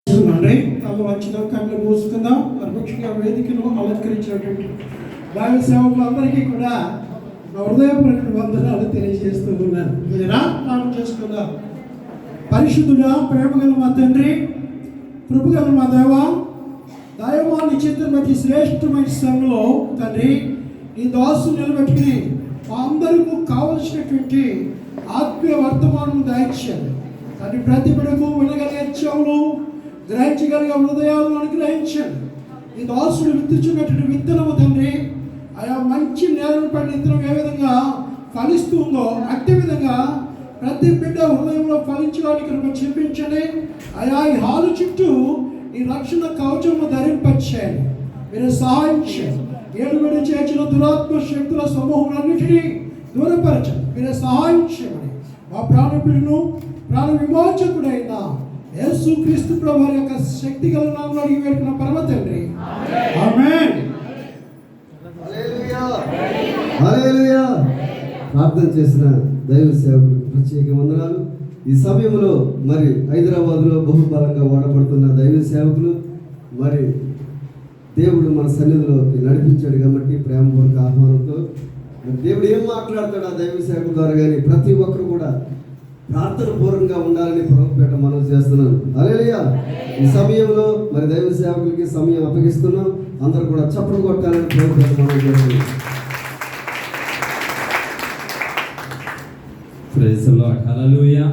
వచ్చిన కళ్ళు మూసుకుందాం. పరపక్షంగా వేదికను అలంకరించినటువంటి దైవ సేవకులందరికీ కూడా నా హృదయపూర్వక వందనాలు తెలియజేస్తూ ఉన్నాను. ప్రార్థన చేసుకుందాం. పరిశుద్ధుడా, ప్రేమగల మా తండ్రి, కృపగల మా దేవ, దైవాన్ని చిత్రం బట్టి శ్రేష్టమైన సమయంలో తండ్రి ఈ దాసు నిలబెట్టుకుని మా అందరికీ కావలసినటువంటి ఆత్మీయ వర్తమానం దయచేయండి తండ్రి. ప్రతి బిడ్డకు వినగలిగే చెవులు, గ్రహించగలిగే హృదయాలను అనుగ్రహించండి. ఈ దాసుడు విత్తుచున్నటువంటి విత్తనము తండ్రి ఆయా మంచి నేలను పడిన విత్తనం ఏ విధంగా ఫలిస్తుందో అదే విధంగా ప్రతి బిడ్డ హృదయంలో ఫలించడానికి కృప చూపించండి. ఆయా ఈ హాలు చుట్టూ ఈ రక్షణ కవచము ధరింపచేయండి. మీరు సహాయం చేయండి. ఏడుబడి చేర్చిన దురాత్మ శక్తుల సమూహములన్నిటినీ దూరపరచండి. మీరు సహాయం చేయండి. మా ప్రాణప్రియును ప్రాణ విమోచకుడైన యేసుక్రీస్తు ప్రభువు యొక్క శక్తి గల నామములో అడిగి వేడుకున్న పరమ తండ్రి, ఆమేన్. హల్లెలూయా హల్లెలూయా. ప్రార్థన చేసిన దైవ సేవకులకు ప్రత్యేక వందనాలు. ఈ సమయంలో మరి హైదరాబాద్లో బహుబలంగా వాడబడుతున్న దైవ సేవకులు మరి దేవుడు మన సన్నిధిలోకి నడిపించాడు కాబట్టి ప్రేమపూర్వక ఆహ్వానంతో మరి దేవుడు ఏం మాట్లాడతాడు ఆ దైవ సేవకుల ద్వారా కానీ ప్రతి ఒక్కరు కూడా ప్రార్థన పూర్వకంగా ఉండాలని ప్రభుపేట మనం చేస్తున్నాం. హల్లెలూయా. ఈ సమయంలో మరి దైవ సేవకులకి సమయం అప్పగిస్తున్నాం. అందరూ కూడా చప్పట్లు కొట్టాలని ప్రభుపేట మనం చేస్తున్నాం. Praise the lord. హల్లెలూయా.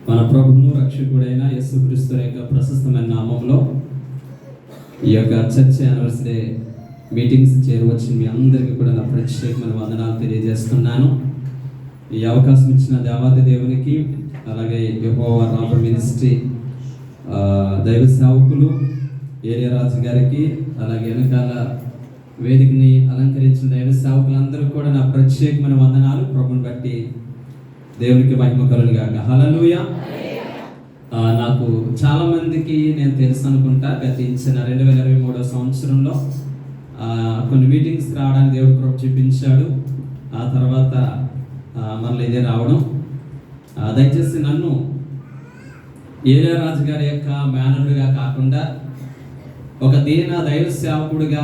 మన ప్రభువును రక్షకుడైన యేసుక్రీస్తు యొక్క ప్రశస్తమైన నామంలో ఈ యొక్క చర్చ్ యానివర్సరీ మీటింగ్స్ చేరవచ్చిన మీ అందరికీ కూడా నా ప్రత్యేకమైన వందనాలు తెలియజేస్తున్నాను. ఈ అవకాశం ఇచ్చిన దేవాది దేవునికి, అలాగే యెహోవా రాఫా మినిస్ట్రీ దైవ సేవకులు ఏలియారాజు గారికి, అలాగే వెనకాల వేదికని అలంకరించిన దైవ సేవకులందరూ కూడా నా ప్రత్యేకమైన వందనాలు. ప్రభుని బట్టి దేవునికి మహిమ కలుగుగాక. హల్లెలూయా. నాకు చాలా మందికి నేను తెలుసు అనుకుంటా, గతించిన 2023 సంవత్సరంలో కొన్ని మీటింగ్స్ రావడానికి దేవుడు కృప చూపించాడు. ఆ తర్వాత మళ్ళీ ఇదే రావడం. దయచేసి నన్ను ఏలియారాజు గారి యొక్క మేనరుడిగా కాకుండా ఒక దీన దైవ సేవకుడిగా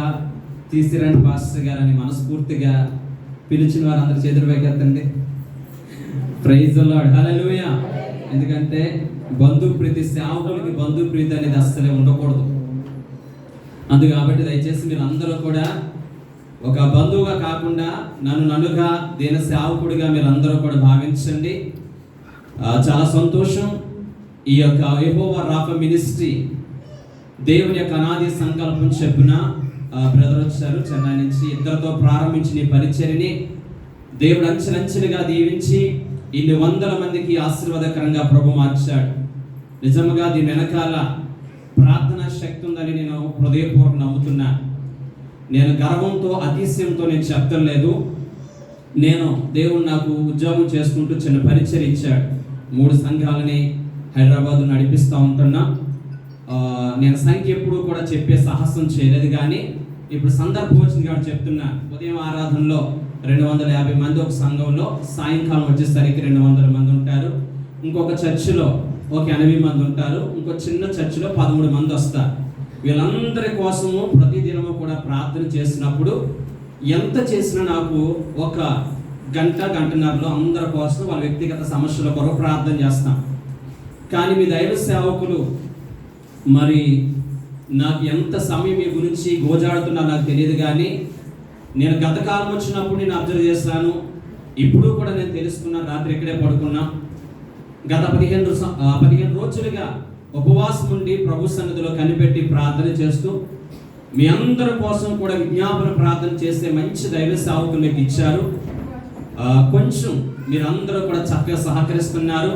తీసిరండి పాస్టర్ గారు అని మనస్ఫూర్తిగా పిలిచిన వారు అందరి చేతులు పైకెత్తండి. Praise the lord. హల్లెలూయా. ఎందుకంటే బంధుప్రీతి, సేవకులకి బంధుప్రీతి అనేది అస్సలే ఉండకూడదు. అందుకు కాబట్టి దయచేసి మీరు అందరూ కూడా ఒక బంధువుగా కాకుండా నన్నుగా దీన సేవకుడిగా మీరు అందరూ కూడా భావించండి. చాలా సంతోషం. ఈ యొక్క యెహోవా రాఫా మినిస్ట్రీ దేవుని యొక్క అనాది సంకల్పం చెప్పిన బ్రదర్ వచ్చారు చెన్నై నుంచి. ఇద్దరితో ప్రారంభించిన ఈ పరిచర్యని దేవుడు అంచెలంచెలుగా దీవించి ఇన్ని వందల మందికి ఆశీర్వాదకరంగా ప్రభు మార్చాడు. నిజంగా దీని వెనకాల ప్రార్థనా శక్తి ఉందని నేను హృదయపూర్వక నమ్ముతున్నా. నేను గర్వంతో అతిశయంతో నేను చెప్పడం లేదు. నేను దేవుడు నాకు ఉద్యోగం చేసుకుంటూ చిన్న పరిచర్య ఇచ్చాడు. 3 సంఘాలని హైదరాబాద్ నడిపిస్తూ ఉంటున్నా. నేను సంఖ్య ఎప్పుడు కూడా చెప్పే సాహసం చేయలేదు, కానీ ఇప్పుడు సందర్భం వచ్చింది కాబట్టి చెప్తున్నా. ఉదయం ఆరాధనలో 250 మంది ఒక సంఘంలో, సాయంకాలం వచ్చేసరికి 200 మంది ఉంటారు. ఇంకొక చర్చిలో ఒక 80 మంది ఉంటారు. ఇంకో చిన్న చర్చిలో 13 మంది వస్తారు. వీళ్ళందరి కోసము ప్రతిదినము కూడా ప్రార్థన చేసినప్పుడు ఎంత చేసినా నాకు ఒక గంటన్నరలో అందరి కోసం వాళ్ళ వ్యక్తిగత సమస్యల కొరకు ప్రార్థన చేస్తాం. కానీ మీ దైవ సేవకులు మరి నాకు ఎంత సమయం మీ గురించి గోజాడుతున్నా నాకు తెలియదు, కానీ నేను గత కాలం వచ్చినప్పుడు నేను అబ్జర్వ్ చేస్తాను. ఇప్పుడు కూడా నేను తెలుసుకున్నాను. రాత్రి ఇక్కడే పడుకున్నా. గత 15 రోజులుగా ఉపవాసం ఉండి ప్రభు సన్నిధిలో కనిపెట్టి ప్రార్థన చేస్తూ మీ అందరి కోసం కూడా విజ్ఞాపన ప్రార్థన చేసే మంచి దైవ సేవకులు మీకు ఇచ్చారు. కొంచెం మీరందరూ కూడా చక్కగా సహకరిస్తున్నారు.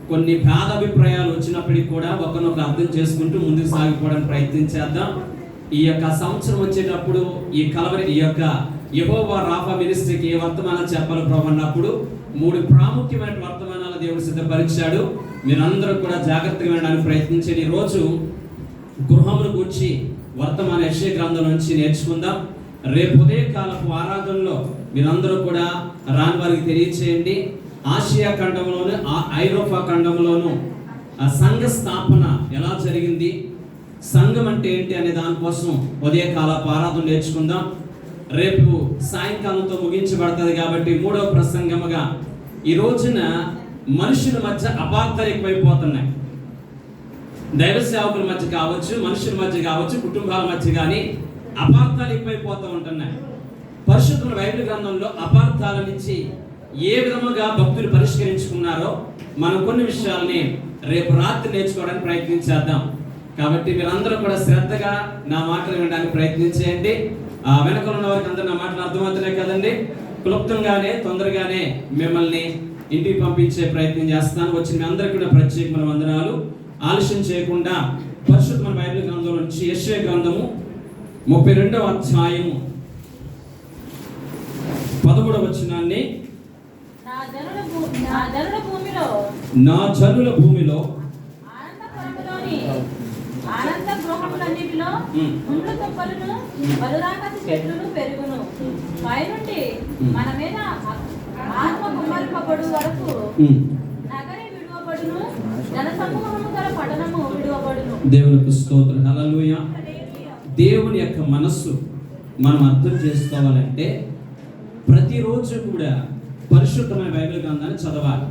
కొన్ని భేదాభిప్రాయాలు వచ్చినప్పటికీ కూడా ఒకరినొకరు అర్థం చేసుకుంటూ ముందుకు సాగిపోవడానికి ప్రయత్నించేద్దాం. ఈ యొక్క సంవత్సరం వచ్చేటప్పుడు ఈ యొక్క యెహోవా రాఫా మినిస్ట్రీకి ఏ వర్తమానాలు చెప్పాలో ప్రభు అన్నప్పుడు 3 ప్రాముఖ్యమైన వర్తమానాలు దేవుడు సిద్ధపరిచాడు. మీరందరూ కూడా జాగ్రత్తగా వినడానికి ప్రయత్నించండి. ఈరోజు గృహమును గూర్చి వర్తమాన యెషయా గ్రంథం నుంచి నేర్చుకుందాం. రేపు ఉదయకాలపు ఆరాధనలో మీరందరూ కూడా రాని వారికి తెలియచేయండి. ఆసియా ఖండంలోను ఐరోపా ఖండంలోను ఆ సంఘ స్థాపన ఎలా జరిగింది, సంఘం అంటే ఏంటి అనే దానికోసం ఉదయకాల ఆరాధన నేర్చుకుందాం. రేపు సాయంకాలంతో ముగించబడుతుంది కాబట్టి మూడవ ప్రసంగముగా ఈ రోజున మనుషుల మధ్య అపార్థాలు ఎక్కువైపోతున్నాయి. దైవ సేవకుల మధ్య కావచ్చు, మనుషుల మధ్య కావచ్చు, కుటుంబాల మధ్య కానీ అపార్థాలు ఎక్కువైపోతూ ఉంటున్నాయి. పరిశుద్ధ బైబిల్ గ్రంథంలో అపార్థాల నుంచి ఏ విధముగా భక్తులు పరిష్కరించుకున్నారో మనం కొన్ని విషయాల్ని రేపు రాత్రి నేర్చుకోవడానికి ప్రయత్నించేద్దాం. కాబట్టి మీరందరూ కూడా శ్రద్ధగా నా మాటలు వినడానికి ప్రయత్నించేయండి. వెనకాల ఉన్న వారికి అందరూ నా మాటలు అర్థమవుతున్నాయి కదండి. క్లుప్తంగానే తొందరగానే మిమ్మల్ని ఇంటికి పంపించే ప్రయత్నం చేస్తాను. వచ్చిన మీ అందరికీ కూడా ప్రత్యేకమైన వందనాలు. ఆలస్యం చేయకుండా పరిశుద్ధ బైబిల్ గ్రంథం నుంచి యెషయా గ్రంథము 32వ అధ్యాయము 13వ వచనాన్ని, నా జనుల భూమిలో ఆనంద గృహములన్నిటిలో ముండ్ల తుప్పలను బలురాకసి చెట్లను పెరుగును. పైనుండి మన మీద ఆత్మ కుమ్మరింపబడు వరకు నగరి విడువబడును, జనసమూహము గల పట్టణము విడువబడును. దేవునికి స్తోత్రం. హల్లెలూయా. దేవుని యొక్క మనస్సు మనం అర్థం చేసుకోవాలంటే ప్రతిరోజు కూడా పరిశుద్ధమైన బైబిల్ గ్రంథాన్ని చదవాలి.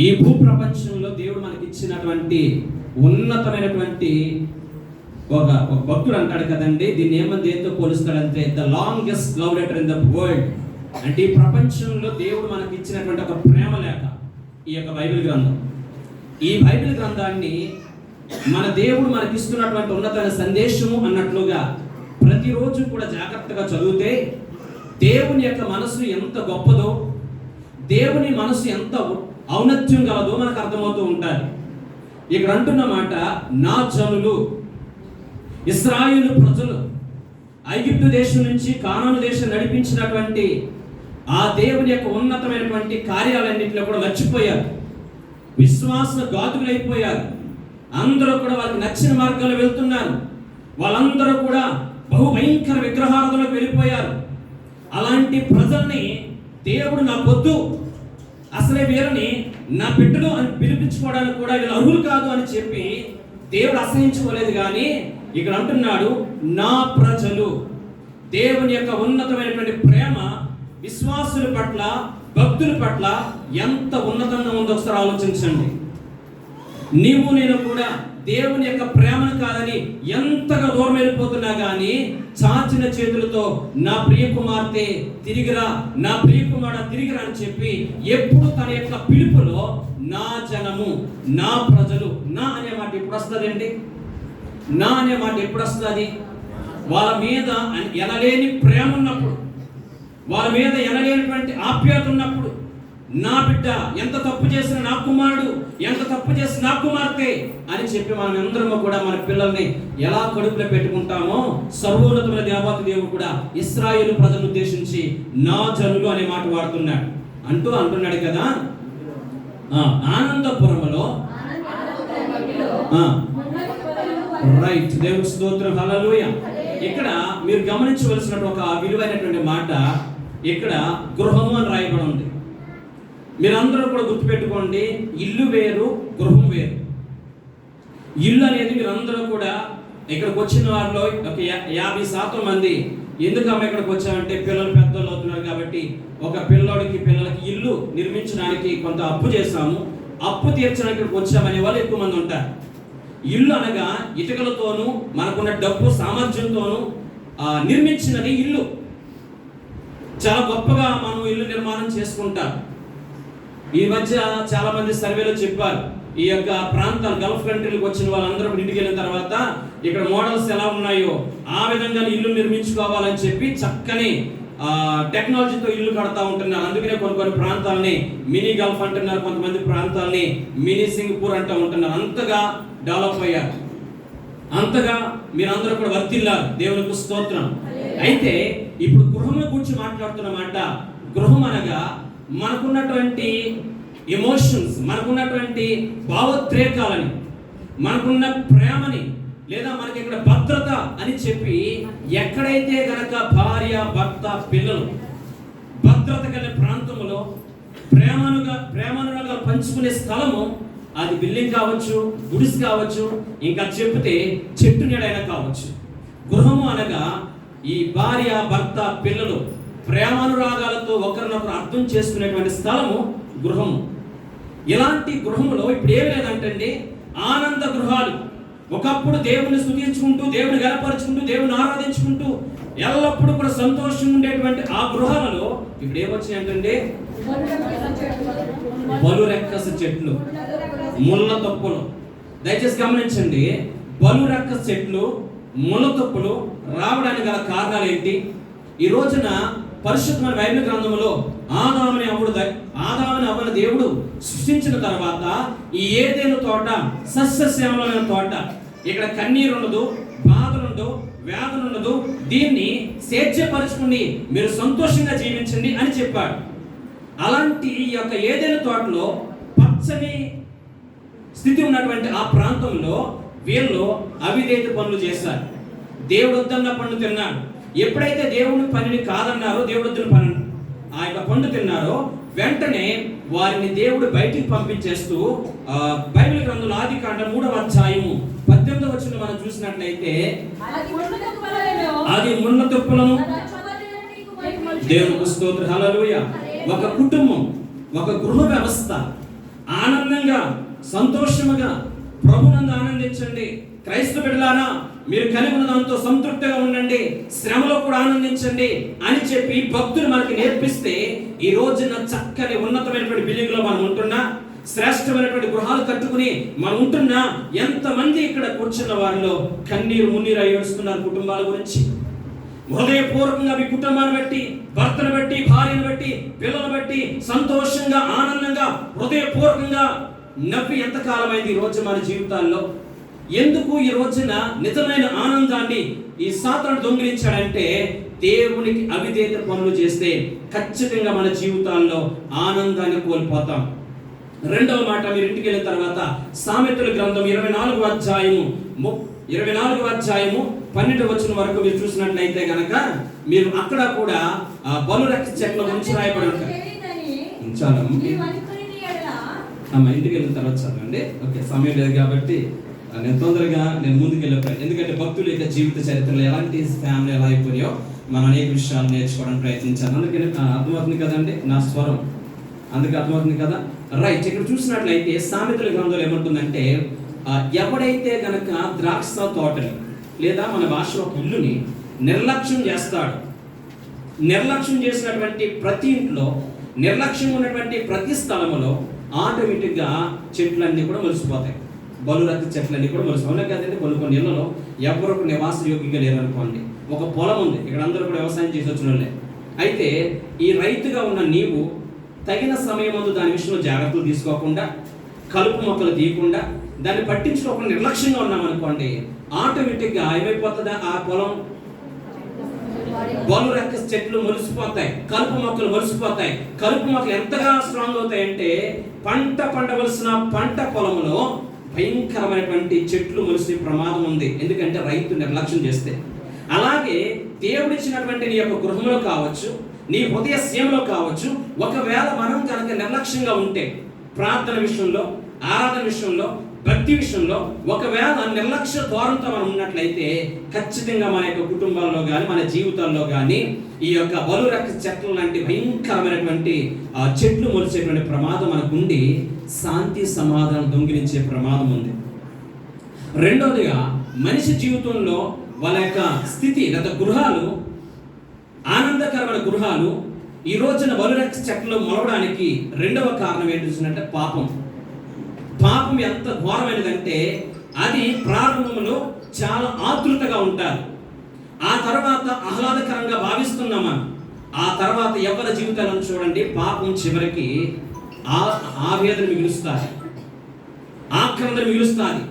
ఈ భూ ప్రపంచంలో దేవుడు మనకి ఇచ్చినటువంటి ఉన్నతమైనటువంటి ఒక భక్తుడు అంటాడు కదండి, దీన్ని ఏమని దేంతో పోలుస్తాడంటే the longest love letter in the world. అంటే ఈ ప్రపంచంలో దేవుడు మనకి ఇచ్చినటువంటి ఒక ప్రేమ లేఖ ఈ యొక్క బైబిల్ గ్రంథం. ఈ బైబిల్ గ్రంథాన్ని మన దేవుడు మనకి ఇస్తున్నటువంటి ఉన్నతమైన సందేశము అన్నట్లుగా ప్రతిరోజు కూడా జాగ్రత్తగా చదివితే దేవుని యొక్క మనసు ఎంత గొప్పదో, దేవుని మనసు ఎంత ఔన్నత్యం గలదో మనకు అర్థమవుతూ ఉంటాయి. ఇక్కడ అంటున్న మాట, నా జనులు, ఇశ్రాయేలు ప్రజలు ఐగుప్తు దేశం నుంచి కానాను దేశం నడిపించినటువంటి ఆ దేవుని యొక్క ఉన్నతమైనటువంటి కార్యాలన్నింటిలో కూడా మర్చిపోయారు. విశ్వాస ఘాతుకులైపోయారు. అందరూ కూడా వాళ్ళకి నచ్చిన మార్గాల్లో వెళ్తున్నారు. వాళ్ళందరూ కూడా బహు భయంకర విగ్రహారాధనలోకి వెళ్ళిపోయారు. అలాంటి ప్రజల్ని దేవుడు నా పొద్దు అసలే వీరిని నా బిడ్డలు అని పిలిపించుకోవడానికి కూడా వీళ్ళు అర్హులు కాదు అని చెప్పి దేవుడు అసహించుకోలేదు. కానీ ఇక్కడ అంటున్నాడు, నా ప్రజలు. దేవుని యొక్క ఉన్నతమైనటువంటి ప్రేమ విశ్వాసుల పట్ల, భక్తుల పట్ల ఎంత ఉన్నతంగా ఉందో ఒకసారి ఆలోచించండి. నీవు నేను కూడా దేవుని యొక్క ప్రేమను కాదని ఎంతగా దూరం వెళ్ళిపోతున్నా కానీ చాచిన చేతులతో నా ప్రియ కుమార్తె తిరిగిరా, నా ప్రియ కుమారుడు తిరిగిరా అని చెప్పి ఎప్పుడు తన యొక్క పిలుపులో నా జనము, నా ప్రజలు, నా అనే మాట ఎప్పుడు వస్తుందండి? నా అనే మాట ఎప్పుడు వస్తుంది? వాళ్ళ మీద ఎనలేని ప్రేమ ఉన్నప్పుడు, వాళ్ళ మీద ఎనలేనటువంటి ఆప్యాయత ఉన్నప్పుడు, నా బిడ్డ ఎంత తప్పు చేసిన నా కుమారుడు, ఎంత తప్పు చేసిన నా కుమార్తె అని చెప్పి మనం అందరము కూడా మన పిల్లల్ని ఎలా కడుపులో పెట్టుకుంటామో సర్వోన్నతమైన దేవత దేవుడు కూడా ఇశ్రాయేలు ప్రజలను ఉద్దేశించి నా జనులు అనే మాట వాడుతున్నాడు. అంటున్నాడు కదా, ఆనందపురములో రైట్. దేవుని స్తోత్రం. హల్లెలూయా. ఇక్కడ మీరు గమనించవలసిన ఒక విలువైనటువంటి మాట, ఇక్కడ గృహము అని రాయబడి ఉంది. మీరందరూ కూడా గుర్తుపెట్టుకోండి, ఇల్లు వేరు, గృహం వేరు. ఇల్లు అనేది మీరందరూ కూడా ఇక్కడికి వచ్చిన వారిలో ఒక 50% మంది ఎందుకమ్మా ఇక్కడికి వచ్చామంటే పిల్లలు పెద్దోళ్ళు అవుతున్నారు కాబట్టి ఒక పిల్లలకి ఇల్లు నిర్మించడానికి కొంత అప్పు చేస్తాము, అప్పు తీర్చడానికి ఇక్కడికి వచ్చామనే వాళ్ళు ఎక్కువ మంది ఉంటారు. ఇల్లు అనగా ఇటుకలతోనూ మనకున్న డబ్బు సామర్థ్యంతోనూ నిర్మించినది ఇల్లు. చాలా గొప్పగా మనం ఇల్లు నిర్మాణం చేసుకుంటాం. ఈ మధ్య చాలా మంది సర్వేలో చెప్పారు, ఈ యొక్క ప్రాంతాలు గల్ఫ్ కంట్రీలకు వచ్చిన వాళ్ళందరూ ఇంటికి వెళ్ళిన తర్వాత ఇక్కడ మోడల్స్ ఎలా ఉన్నాయో ఆ విధంగా ఇల్లు నిర్మించుకోవాలని చెప్పి చక్కని టెక్నాలజీతో ఇల్లు కడతా ఉంటున్నారు. అందుకనే కొన్ని ప్రాంతాలని మినీ గల్ఫ్ అంటున్నారు, కొంతమంది ప్రాంతాలని మినీ సింగపూర్ అంటూ ఉంటున్నారు. అంతగా డెవలప్ అయ్యారు, అంతగా మీరందరూ కూడా వర్తిల్లారు. దేవునికి స్తోత్రం. అయితే ఇప్పుడు గృహం గురించి మాట్లాడుతున్నమాట. గృహం అనగా మనకున్నటువంటి ఎమోషన్స్, మనకున్నటువంటి భావోద్రేకాలని, మనకున్న ప్రేమని, లేదా మనకి ఇక్కడ భద్రత అని చెప్పి ఎక్కడైతే గనక భార్య, భర్త, పిల్లలు భద్రత కలిగిన ప్రాంతంలో ప్రేమనుగా పంచుకునే స్థలము అది బిల్డింగ్ కావచ్చు, గుడిస్ కావచ్చు, ఇంకా చెప్తే చెట్టు నీడైనా కావచ్చు. గృహము అనగా ఈ భార్య, భర్త, పిల్లలు ప్రేమానురాగాలతో ఒకరినొకరు అర్థం చేసుకునేటువంటి స్థలము గృహము. ఇలాంటి గృహములో ఇప్పుడు ఏమి లేదంటండి, ఆనంద గృహాలు. ఒకప్పుడు దేవుని స్తుతించుకుంటూ, దేవుని గణపరుచుకుంటూ, దేవుని ఆరాధించుకుంటూ ఎల్లప్పుడూ కూడా సంతోషంగా ఉండేటువంటి ఆ గృహాలలో ఇప్పుడు ఏమొచ్చినాయంటే బలురెక్కస చెట్లు, ముళ్ళ తొప్పులు. దయచేసి గమనించండి, బలురెక్కస చెట్లు, ముళ్ళ తొప్పులు రావడానికి గల కారణాలు ఏంటి? ఈ రోజున పరిశుద్ధమైన బైబిల్ గ్రంథంలో ఆదాముని అవ్వని దేవుడు సృష్టించిన తర్వాత ఈ ఏదెను తోట సస్యశ్యామలమైన తోట, ఇక్కడ కన్నీరు ఉండదు, బాధలుండదు, వ్యాధులు ఉండదు, దీన్ని స్వేచ్ఛపరచుకుని మీరు సంతోషంగా జీవించండి అని చెప్పాడు. అలాంటి ఈ యొక్క ఏదెను తోటలో పచ్చని స్థితి ఉన్నటువంటి ఆ ప్రాంతంలో వీళ్ళు అవిధేయత పనులు చేశారు. దేవుడు వద్దన్న పండు తిన్నాడు. ఎప్పుడైతే దేవుని పనిని కాదన్నారో, దేవుడు వద్దని పని ఆ యొక్క పండు తిన్నారో వెంటనే వారిని దేవుడు బయటికి పంపించేస్తూ బైబిల్ గ్రంథంలో ఆదికాండం 3వ అధ్యాయము 18వ వచనం మనం చూసినట్లయితే అది ముళ్ళ తుప్పలను దేవునికి స్తోత్రం, హల్లెలూయా. ఒక కుటుంబం, ఒక గృహ వ్యవస్థ ఆనందంగా సంతోషముగా ప్రభునందు ఆనందించండి. క్రైస్తవ బిడ్డలారా, మీరు కలిగి ఉన్న దాంతో సంతృప్తిగా ఉండండి, శ్రమలో కూడా ఆనందించండి అని చెప్పి భక్తులు మనకి నేర్పిస్తే ఈ రోజున చక్కని ఉన్నతమైనటువంటి బిల్డింగ్ లో మనం ఉంటున్నా, శ్రేష్టమైనటువంటి గృహాలు కట్టుకుని మనం ఉంటున్నా, ఎంతమంది ఇక్కడ కూర్చున్న వారిలో కన్నీరు మున్నీరు ఏడుస్తున్నారు కుటుంబాల గురించి. హృదయపూర్వకంగా మీ కుటుంబాన్ని బట్టి, భర్తను బట్టి, భార్యను బట్టి, పిల్లలను బట్టి సంతోషంగా ఆనందంగా హృదయపూర్వకంగా నవ్వి ఎంతకాలమైంది ఈ రోజు మన జీవితాల్లో. ఎందుకు ఈ రోజున నిజమైన ఆనందాన్ని ఈ సాతానుడు దొంగిలించాడంటే, దేవునికి అవిధేయత పనులు చేస్తే ఖచ్చితంగా మన జీవితాల్లో ఆనందాన్ని కోల్పోతాం. రెండవ మాట, మీరు ఇంటికి వెళ్ళిన తర్వాత సామెతల గ్రంథం 24వ అధ్యాయము 12వ వచనం వరకు మీరు చూసినట్లయితే గనక మీరు అక్కడ కూడా బలురెక్కస చెట్ల గురించి రాయబడి ఉంటారు. చాలా ఇంటికి వెళ్ళిన తర్వాత చదవండి. ఓకే, సమయం లేదు కాబట్టి నేను ముందుకు వెళ్ళిపోయాను. ఎందుకంటే భక్తుల యొక్క జీవిత చరిత్రలో ఎలాంటి ఫ్యామిలీ ఎలా అయిపోయాయో మనం అనేక విషయాలు నేర్చుకోవడానికి ప్రయత్నించాను. అందుకని అర్థమవుతుంది కదండి నా స్వరం, అందుకే అర్థమవుతుంది కదా. రైట్, ఇక్కడ చూసినట్లయితే సామెతల గ్రంథంలో ఏమంటుందంటే, ఎవడైతే గనక ద్రాక్ష తోటని లేదా మన భాషలో ఇల్లుని నిర్లక్ష్యం చేస్తాడు, నిర్లక్ష్యం చేసినటువంటి ప్రతి ఇంట్లో, నిర్లక్ష్యం ఉన్నటువంటి ప్రతి స్థలములో ఆటోమేటిక్గా చెట్లన్నీ కూడా మొలిసిపోతాయి. బలురెక్కస చెట్లన్నీ కూడా మొలిసిపోయి కదండి. కొన్ని ఇళ్లలో ఎవరు నివాస యోగ్యంగా లేరనుకోండి, ఒక పొలం ఉంది, ఇక్కడ అందరూ కూడా వ్యవసాయం చేసి వచ్చిన వాళ్ళే. అయితే ఈ రైతుగా ఉన్న నీవు తగిన సమయం ముందు దాని విషయంలో జాగ్రత్తలు తీసుకోకుండా, కలుపు మొక్కలు తీయకుండా, దాన్ని పట్టించుకోకుండా నిర్లక్ష్యంగా ఉన్నామనుకోండి, ఆటోమేటిక్గా ఏమైపోతుందా ఆ పొలం? బలురెక్కస చెట్లు మొలిసిపోతాయి, కలుపు మొక్కలు మొలిసిపోతాయి. కలుపు మొక్కలు ఎంతగా స్ట్రాంగ్ అవుతాయంటే పండవలసిన పంట పొలంలో భయంకరమైనటువంటి చెట్లు మొలిసే ప్రమాదం ఉంది, ఎందుకంటే రైతు నిర్లక్ష్యం చేస్తే. అలాగే దేవుడిచ్చినటువంటి నీ యొక్క గృహంలో కావచ్చు, నీ హృదయ సీమలో కావచ్చు, ఒకవేళ మనం కనుక నిర్లక్ష్యంగా ఉంటే, ప్రార్థన విషయంలో, ఆరాధన విషయంలో, భక్తి విషయంలో ఒకవేళ నిర్లక్ష్య ధోరణితో మనం ఉన్నట్లయితే ఖచ్చితంగా మన యొక్క కుటుంబాల్లో కానీ మన జీవితాల్లో కానీ ఈ యొక్క బలురెక్కస చెట్ల లాంటి భయంకరమైనటువంటి చెట్లు మొలిచేటువంటి ప్రమాదం మనకుండి శాంతి సమాధానం దొంగిలించే ప్రమాదం ఉంది. రెండోదిగా మనిషి జీవితంలో వాళ్ళ యొక్క స్థితి లేదా గృహాలు, ఆనందకరమైన గృహాలు ఈ రోజున బలురెక్కస చెట్లు మొలవడానికి రెండవ కారణం ఏంటంటే పాపం. పాపం ఎంత ఘోరమైనదంటే అది ప్రారంభంలో చాలా ఆతృతగా ఉంటారు, ఆ తర్వాత ఆహ్లాదకరంగా భావిస్తున్నామా, ఆ తర్వాత ఎవరి జీవితాలను చూడండి పాపం చివరికి ఆవేదన మిగులుస్తుంది, ఆక్రందన మిగులుస్తుంది.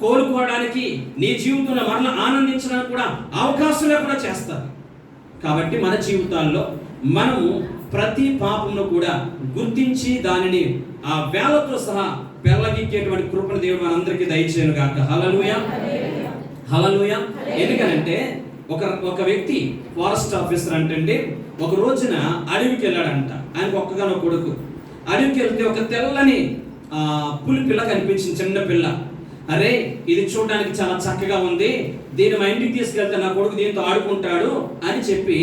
కోలుకోవడానికి నీ జీవితంలో మరలా ఆనందించడానికి కూడా అవకాశం లేకుండా చేస్తారు. కాబట్టి మన జీవితాల్లో మనము ప్రతి పాపమును కూడా గుర్తించి దానిని ఆ వేలతో సహా పెళ్ళగిచ్చేటువంటి కృపను దేవుడు మనందరికీ దయచేయను గాక. హల్లెలూయా, హల్లెలూయా. ఎందుకనంటే ఒక వ్యక్తి ఫారెస్ట్ ఆఫీసర్ అంటే ఒక రోజున అడవికి వెళ్ళాడంట. ఆయనకు ఒక్కగానో కొడుకు. అడవికి వెళ్తే ఒక తెల్లని పులి పిల్ల కనిపించింది, చిన్న పిల్ల. అరే ఇది చూడడానికి చాలా చక్కగా ఉంది, దీన్ని మా ఇంటికి తీసుకెళ్తే నా కొడుకు దీంతో ఆడుకుంటాడు అని చెప్పి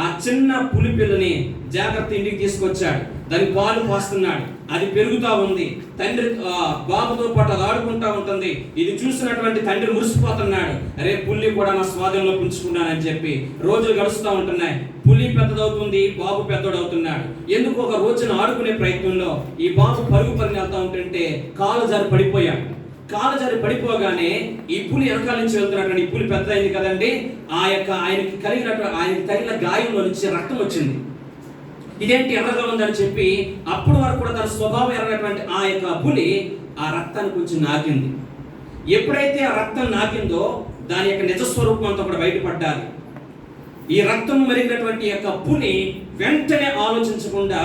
ఆ చిన్న పులి పిల్లని జాగ్రత్త ఇంటికి తీసుకొచ్చాడు. దానికి పాలు పోస్తున్నాడు, అది పెరుగుతూ ఉంది. తండ్రి బాబుతో పాటు అది ఆడుకుంటా ఉంటుంది. ఇది చూసినటువంటి తండ్రి మురిసిపోతున్నాడు, అరే పులి కూడా నా స్వాధీనంలో పుంజుకున్నానని చెప్పి. రోజులు గడుస్తూ ఉంటున్నాయి, పులి పెద్దదవుతుంది, బాబు పెద్దోడవుతున్నాడు. ఎందుకు ఒక రోజున ఆడుకునే ప్రయత్నంలో ఈ బాబు పరుగు వెళ్తూ ఉంటుంటే కాలు జారి పడిపోయాడు. కాలు జారి పడిపోగానే ఈ పులి వెనకాల నుంచి వెళ్తున్నటువంటి ఈ పులి పెద్ద అయింది కదండి, ఆయనకి తగిన గాయంలో నుంచి రక్తం వచ్చింది. ఇదేంటి ఎర్రగా ఉందని చెప్పి అప్పుడు వరకు కూడా తన స్వభావం ఎర్రనటువంటి ఆ యొక్క పులి ఆ రక్తాన్ని కొంచెం నాకింది. ఎప్పుడైతే ఆ రక్తం నాకిందో దాని యొక్క నిజస్వరూపం అంతా కూడా బయటపడ్డాలి. ఈ రక్తం మరిగినటువంటి యొక్క పులి వెంటనే ఆలోచించకుండా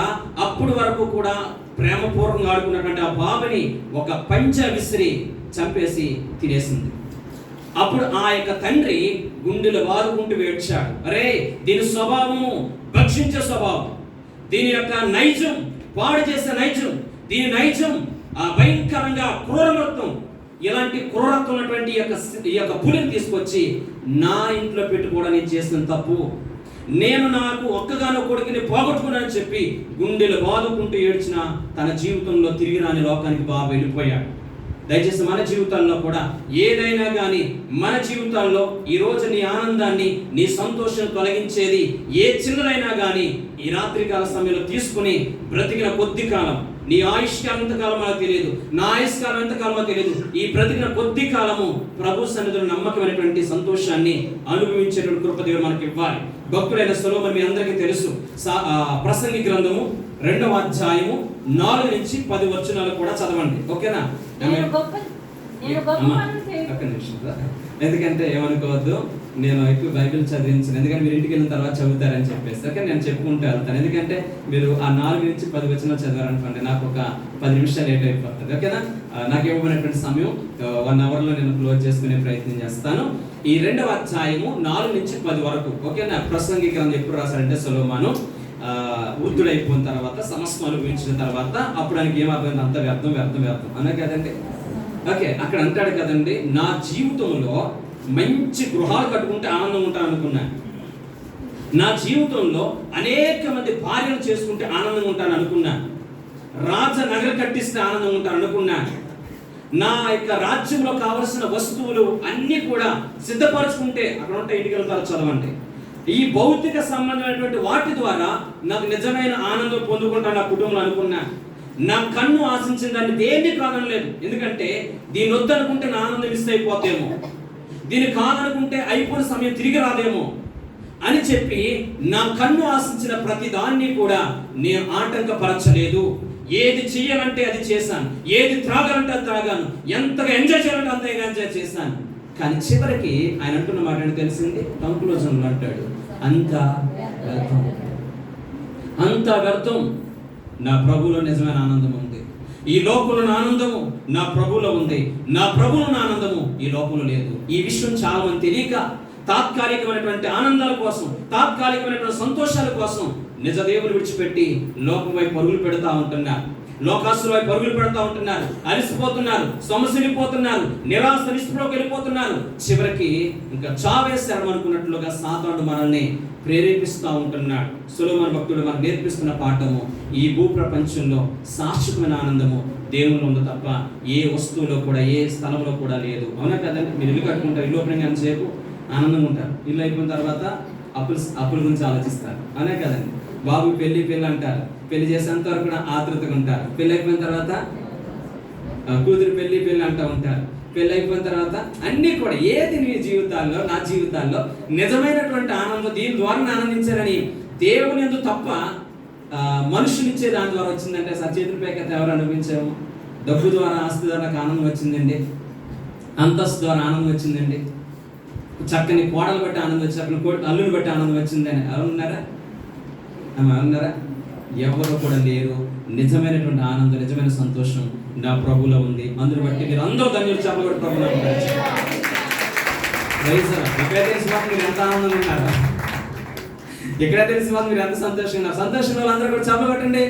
అప్పుడు వరకు కూడా ప్రేమపూర్వకంగా ఆడుకున్నటువంటి ఆ బాబుని ఒక పంచ విసిరి చంపేసి తినేసింది. అప్పుడు ఆ యొక్క తండ్రి గుండెలు బాదుకుంటూ ఏడ్చాడు, అరే దీని స్వభావము భక్షించే స్వభావం, దీని యొక్క నైజం పాడు చేసే నైజం, దీని నైజం భయంకరంగా క్రూరమత్వం, ఇలాంటి క్రూరత్వం ఉన్నటువంటి ఈ యొక్క పులిని తీసుకొచ్చి నా ఇంట్లో పెట్టుకోవడం నేను చేసిన తప్పు, నేను నాకు ఒక్కగానో కొడుకుని పోగొట్టుకున్నానని చెప్పి గుండెలు బాదుకుంటూ ఏడ్చిన తన జీవితంలో తిరిగి రాని లోకానికి బాబు వెళ్ళిపోయాడు. దయచేసి మన జీవితాల్లో కూడా ఏదైనా కానీ మన జీవితాల్లో ఈరోజు నీ ఆనందాన్ని నీ సంతోషం తొలగించేది ఏ చిన్నదైనా కానీ ఈ రాత్రికాల సమయంలో తీసుకుని బ్రతికిన కొద్ది కాలం, నీ ఆయుష్కాలం ఎంతకాలం మనకు తెలియదు, నా ఆయుష్కాలం ఎంతకాలమో తెలియదు, ఈ బ్రతికిన కొద్ది కాలము ప్రభు సన్నిధిలో నమ్మకమైనటువంటి సంతోషాన్ని అనుభవించేటువంటి కృప దేవుడు మనకి ఇవ్వాలి. భక్తుడైన సొలొమోను మీ అందరికీ తెలుసు. ప్రసంగి గ్రంథము 2వ అధ్యాయము 4 నుంచి 10 వచనాలు కూడా చదవండి, ఓకేనా? ఎందుకంటే ఏమనుకోవద్దు, నేను ఎక్కువ బైబిల్ చదివించాను, ఎందుకంటే మీరు ఇంటికి వెళ్ళిన తర్వాత చదువుతారని చెప్పేసి. ఓకే, నేను చెప్పుకుంటూ వెళ్తాను. ఎందుకంటే మీరు ఆ 4 నుంచి 10 వచనాలు చదివారనుకోండి, నాకు ఒక 10 నిమిషాలు లేట్ అయిపోతుంది. ఓకేనా? నాకు ఇవ్వబడినటువంటి సమయం 1 అవర్లో నేను క్లోజ్ చేసుకునే ప్రయత్నం చేస్తాను. ఈ 2వ అధ్యాయము 4 నుంచి 10 వరకు, ఓకేనా? ప్రసంగి గ్రంథం ఎప్పుడు రాశారంటే సొలొమోను వృద్ధుడైపోయిన తర్వాత, సమస్తం అనుభవించిన తర్వాత అప్పుడు ఆయనకి ఏమర్థమైంది, అంత వ్యర్థం వ్యర్థం వ్యర్థం అనే కదండి. ఓకే, అక్కడ అంటాడు కదండి, నా జీవితంలో మంచి గృహాలు కట్టుకుంటే ఆనందం ఉంటాను అనుకున్నాను, నా జీవితంలో అనేక మంది భార్యలు చేసుకుంటే ఆనందంగా ఉంటాను అనుకున్నాను, రాజనగర్ కట్టిస్తే ఆనందంగా ఉంటాను అనుకున్నాను, నా యొక్క రాజ్యంలో కావలసిన వస్తువులు అన్నీ కూడా సిద్ధపరచుకుంటే, అక్కడ ఉంటే ఇంటికి వెళ్తారు చదవండి, ఈ భౌతిక సంబంధమైనటువంటి వాటి ద్వారా నాకు నిజమైన ఆనందం పొందుకుంటాను నా కుటుంబంలో అనుకున్నాను. నా కన్ను ఆశించిన దాన్ని దేన్ని కాదనలేదు, ఎందుకంటే దీన్ని వద్దనుకుంటే నా ఆనందం మిస్ అయిపోతేమో, దీన్ని కాదనుకుంటే అయిపోయిన సమయం తిరిగి రాదేమో అని చెప్పి నా కన్ను ఆశించిన ప్రతి దాన్ని కూడా నేను ఆటంకపరచలేదు. ఏది చెయ్యాలంటే అది చేశాను, ఏది త్రాగాలంటే అది త్రాగాను, ఎంతగా ఎంజాయ్ చేయాలంటే అంతగా ఎంజాయ్ చేశాను. కానీ చివరికి ఆయన అంటున్న మాట ఏంటి తెలిసింది, కంక్లూజన్లో అంటాడు, అంతా వ్యర్థం, అంతా వ్యర్థం, నా ప్రభువులో నిజమైన ఆనందం ఉంది, ఈ లోకంలో ఆనందము నా ప్రభువులో ఉంది, నా ప్రభువులో ఆనందము ఈ లోకంలో లేదు. ఈ విషయం చాలా మంది తెలియక తాత్కాలికమైనటువంటి ఆనందాల కోసం, తాత్కాలికమైనటువంటి సంతోషాల కోసం నిజ దేవుని విడిచిపెట్టి లోకం వైపు పరుగులు పెడతా ఉంటున్నారు, లోకాసుల వైపు పరుగులు పెడతా ఉంటున్నారు, అలసిపోతున్నారు, సొమసిల్లిపోతున్నారు, నిరాశ నిస్పృహలోకి వెళ్ళిపోతున్నారు. చివరికి ఇంకా చావేశాడు అనుకున్నట్లుగా సాతానుడు మనల్ని ప్రేరేపిస్తూ ఉంటున్నాడు. సొలొమోను భక్తుడు మనకు నేర్పిస్తున్న పాఠము, ఈ భూప్రపంచంలో శాశ్వతమైన ఆనందము దేవునిలో ఉంది తప్ప ఏ వస్తువులో కూడా, ఏ స్థలంలో కూడా లేదు. అవునా కదండి? మీరు ఇల్లు కట్టుకుంటారు, ఇల్లు ఓపెనింగ్ అంతసేపు ఆనందంగా ఉంటారు, ఇల్లు అయిపోయిన తర్వాత అప్పుల గురించి ఆలోచిస్తారు. అవునా కదండి? బాబు పెళ్లి అంటారు, పెళ్లి చేసేంత వరకు కూడా ఆతృతగా ఉంటారు, పెళ్లి అయిపోయిన తర్వాత కూతురు పెళ్లి అంటూ ఉంటారు, పెళ్లి అయిపోయిన తర్వాత అన్నీ కూడా ఏది నీ జీవితాల్లో, నా జీవితాల్లో నిజమైనటువంటి ఆనందం దీని ద్వారా ఆనందించారని దేవుని యందు తప్ప మనుషునిచ్చే దాని ద్వారా వచ్చిందంటే చేతుల పైకి ఎవరు అనుభవించాము? డబ్బు ద్వారా, ఆస్తి ద్వారా నాకు ఆనందం వచ్చిందండి, అంతస్తు ద్వారా ఆనందం వచ్చిందండి, చక్కని కోడలు బట్టి ఆనందం వచ్చింది, చక్కని అల్లుని బట్టి ఆనందం వచ్చిందని ఎవరున్నారా? ఉన్నారా? ఎవరు కూడా లేరు. నిజమైనటువంటి ఆనందం, నిజమైన సంతోషం నా ప్రభువులో ఉంది. అందుని బట్టి మీరు అందరూ ధన్యులు చెప్పబడి ప్రభు ఇక్కడ తెలిసిన వాళ్ళు మీరు ఎంత ఆనందంగా ఉన్నారా? ఇక్కడ తెలిసిన వాళ్ళు మీరు ఎంత సంతోషంగా ఉన్నారు? సంతోషంగా వాళ్ళందరూ కూడా చెప్పబట్టండి.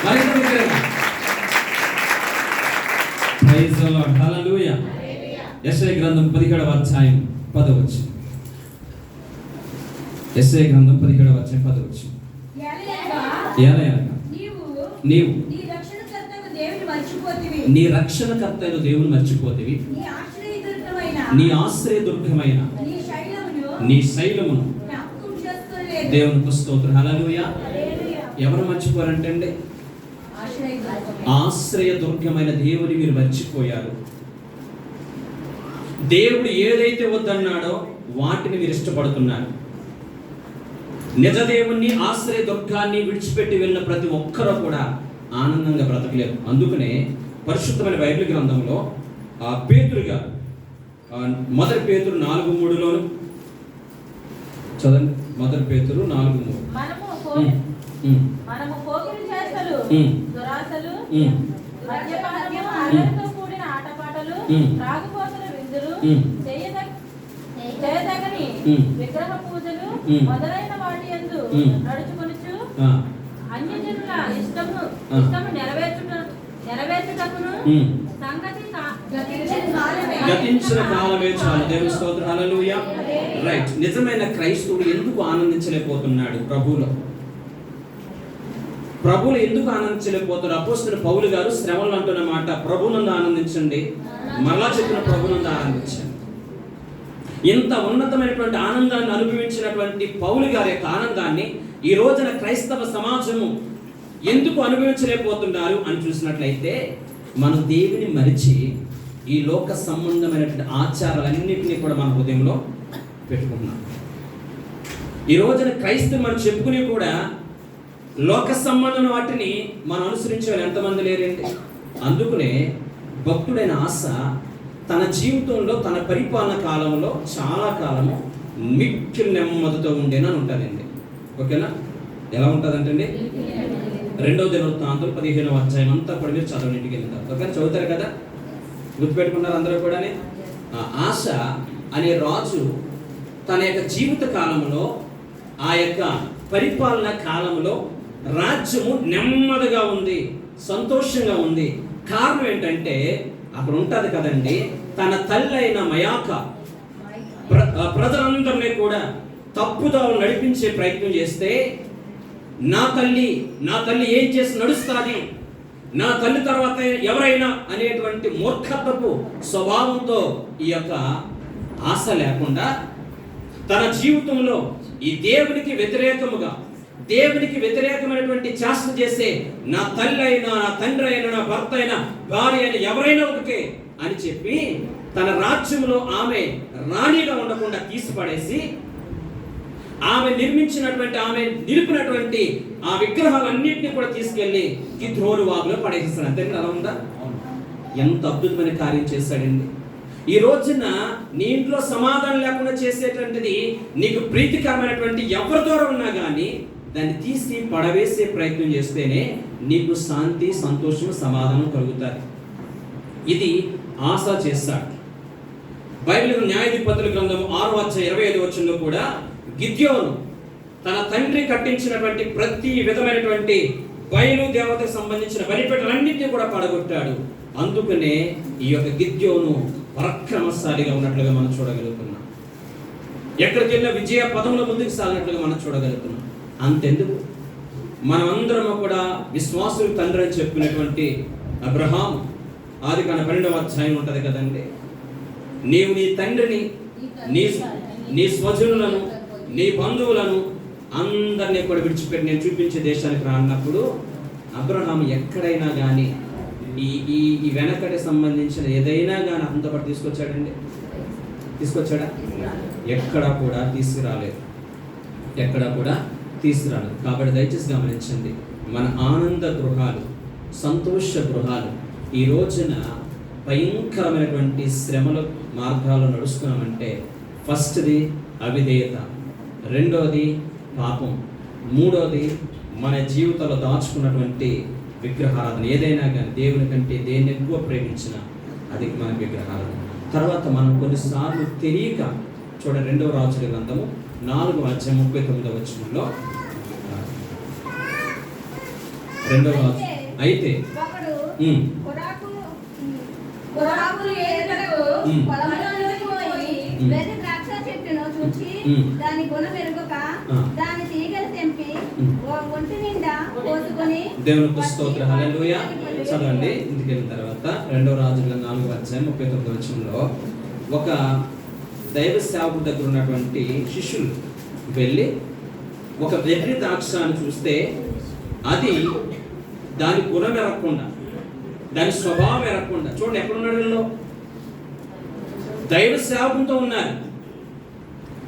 మరి హల్లెలూయా. యెషయా గ్రంథం 17వ అధ్యాయం 10వ వచనం. యెషయా గ్రంథం 17వ అధ్యాయం 10వ వచనం. ఏలయనగా నీవు నీ రక్షణకర్తైన దేవుని మర్చిపోతివి, నీ ఆశ్రయదుర్గమైన నీ శైలమును దేవునికి స్తోత్రం. హల్లెలూయా. ఎవరు మర్చిపోరంటే అండి, ఆశ్రయదుర్గమైన దేవుని మీరు మర్చిపోయారు. దేవుడు ఏదైతే వద్దన్నాడో వాటిని మీరు ఇష్టపడుతున్నారు. నిజ దేవుణ్ణి ఆశ్రయదుర్గాన్ని విడిచిపెట్టి వెళ్ళిన ప్రతి ఒక్కరూ కూడా ఆనందంగా బ్రతకలేరు. అందుకనే పరిశుద్ధమైన బైబిల్ గ్రంథంలో పేతురుగా 1 పేతురు 4:3లోను చదవండి. 1 పేతురు 4:3. మనము పోకిరి చేష్టలు, దురాశలు, మద్యపానము, అల్లరితో కూడిన ఆటపాటలు, త్రాగుబోతుల విందులు, చేయదగని విగ్రహ పూజలు మొదలైన వాటి యందు నడుచుకొనుచు అన్యజనుల ఇష్టము నెరవేర్చుటకును సంగతి గతించిన కాలమే చాలు. దేవుని స్తోత్రం. హల్లెలూయా. రైట్. నిజమైన క్రైస్తవుడు ఎందుకు ఆనందించలేకపోతున్నాడు? ప్రభువులు ఎందుకు ఆనందించలేకపోతారు? అపోస్తలుడు పౌలు గారు శ్రమలు అంటున్న మాట, ప్రభువునందు ఆనందించండి, మరలా చెప్పిన ప్రభువునందు ఆనందించండి. ఇంత ఉన్నతమైనటువంటి ఆనందాన్ని అనుభవించినటువంటి పౌలు గారి యొక్క ఆనందాన్ని ఈ రోజున క్రైస్తవ సమాజము ఎందుకు అనుభవించలేకపోతున్నారు అని చూసినట్లయితే, మన దేవుని మరిచి ఈ లోక సంబంధమైనటువంటి ఆచారాలన్నింటినీ కూడా మన హృదయంలో పెట్టుకుంటున్నాం. ఈ రోజున క్రైస్తవులు మనం చెప్పుకుని కూడా లోక సంబంధమైన వాటిని మనం అనుసరించే వాళ్ళు ఎంతమంది లేరండి. అందుకనే భక్తుడైన ఆశ తన జీవితంలో తన పరిపాలన కాలంలో చాలా కాలము మిక్కిలి నెమ్మదితో ఉండేనని ఉంటుందండి. ఓకేనా? ఎలా ఉంటుందంటే 2వ దినవృత్తాంతం 15వ అధ్యాయం అంతా కూడా మీరు చదవని ఇంటికి వెళ్తారు. ఓకే, చదువుతారు కదా, గుర్తుపెట్టుకున్నారు అందరూ కూడా. ఆశ అనే రాజు తన యొక్క జీవిత కాలంలో, ఆ యొక్క పరిపాలన కాలంలో రాజ్యము నెమ్మదిగా ఉంది, సంతోషంగా ఉంది. కారణం ఏంటంటే అక్కడ ఉంటుంది కదండి, తన తల్లి అయిన మయాక ప్రజలందరినీ కూడా తప్పుదారు నడిపించే ప్రయత్నం చేస్తే, నా తల్లి ఏం చేసి నడుస్తుంది, నా తల్లి తర్వాత ఎవరైనా అనేటువంటి మూర్ఖత్వపు స్వభావంతో ఈ యొక్క ఆశ లేకుండా తన జీవితంలో ఈ దేవునికి వ్యతిరేకమైనటువంటి చేష్ట చేసే, నా తల్లి అయినా, నా తండ్రి అయినా, నా భర్త అయినా, భార్య అయినా, ఎవరైనా ఒకటే అని చెప్పి తన రాజ్యంలో ఆమె రాణిగా ఉండకుండా తీసిపడేసి, ఆమె నిలిపినటువంటి ఆ విగ్రహాలన్నింటినీ కూడా తీసుకెళ్లి కిద్రోను వాగులో పడేసేస్తాడు. అంతే అలా ఉందా? ఎంత అద్భుతమైన కార్యం చేశాడండి. ఈ రోజున నీ ఇంట్లో సమాధానం లేకుండా చేసేటువంటిది, నీకు ప్రీతికరమైనటువంటి ఎవరి ద్వారా ఉన్నా కానీ దాన్ని తీసి పడవేసే ప్రయత్నం చేస్తేనే నీకు శాంతి, సంతోషం, సమాధానం కలుగుతాయి. ఇది ఆశ చేస్తాడు. బైబిల్ న్యాయాధిపతుల గ్రంథం 6వ అధ్యాయం 25వ వచనంలో కూడా గిద్యోను తన తండ్రి కట్టించినటువంటి ప్రతి విధమైనటువంటి బయలు దేవతకు సంబంధించిన బలిపీఠలన్నింటినీ కూడా పడగొట్టాడు. అందుకనే ఈ యొక్క గిద్యోను పరాక్రమశాలిగా ఉన్నట్లుగా మనం చూడగలుగుతున్నాం. ఎక్కడికి వెళ్ళిన విజయ పదముల ముందుకు సాగినట్లుగా మనం చూడగలుగుతున్నాం. అంతెందుకు, మనమందరము కూడా విశ్వాసుల తండ్రి అని చెప్పినటువంటి అబ్రహాం, ఆదికాండం 12వ అధ్యాయం ఉంటుంది కదండి, నీవు నీ తండ్రిని, నీ స్వజనులను, నీ బంధువులను అందరినీ కూడా విడిచిపెట్టి నేను చూపించే దేశానికి రాన్నప్పుడు అబ్రహాం ఎక్కడైనా కానీ ఈ వెనకటి సంబంధించిన ఏదైనా కానీ అంత పాటు తీసుకొచ్చాడా? ఎక్కడా కూడా తీసుకురాలేదు. కాబట్టి దయచేసి గమనించండి, మన ఆనంద గృహాలు, సంతోష గృహాలు ఈ రోజున భయంకరమైనటువంటి శ్రమల మార్గాల్లో నడుస్తున్నామంటే, ఫస్ట్ది అవిధేయత, రెండోది పాపం, మూడోది మన జీవితంలో దాచుకున్నటువంటి విగ్రహారాధన. ఏదైనా కానీ దేవుని కంటే దేన్ని ఎక్కువ ప్రేమించినా అది మన విగ్రహారాధన. తర్వాత మనం కొన్నిసార్లు తెలియక, చూడండి 2వ రాజుల గ్రంథము 4వ అధ్యాయం 39వ వచనంలో, 2వ రాజు అయితే గుర్రపులు ఏరుటకు పొలంలోనికి పోయి వెర్రి ద్రాక్ష చెట్టును చూచి దాని గుణ మెరుగుక దాని తీగలు తెంపి ఒంటి నిండా పోసుకొని దేవునికి స్తోత్రం. హల్లెలూయా. చదవండి. ఇంటికి వెళ్ళిన తర్వాత 2 రాజుల 4:39 ఒక దైవ సేవకుడి దగ్గర ఉన్నటువంటి శిష్యులు వెళ్ళి ఒక వెర్రి ద్రాక్షను చూస్తే అది దాని గుణం ఎరగకుండా, దాని స్వభావం ఎరగకుండా, చూడండి ఎక్కడున్నాడు వీళ్ళు, దైవ సేవకుడితో ఉన్నారు.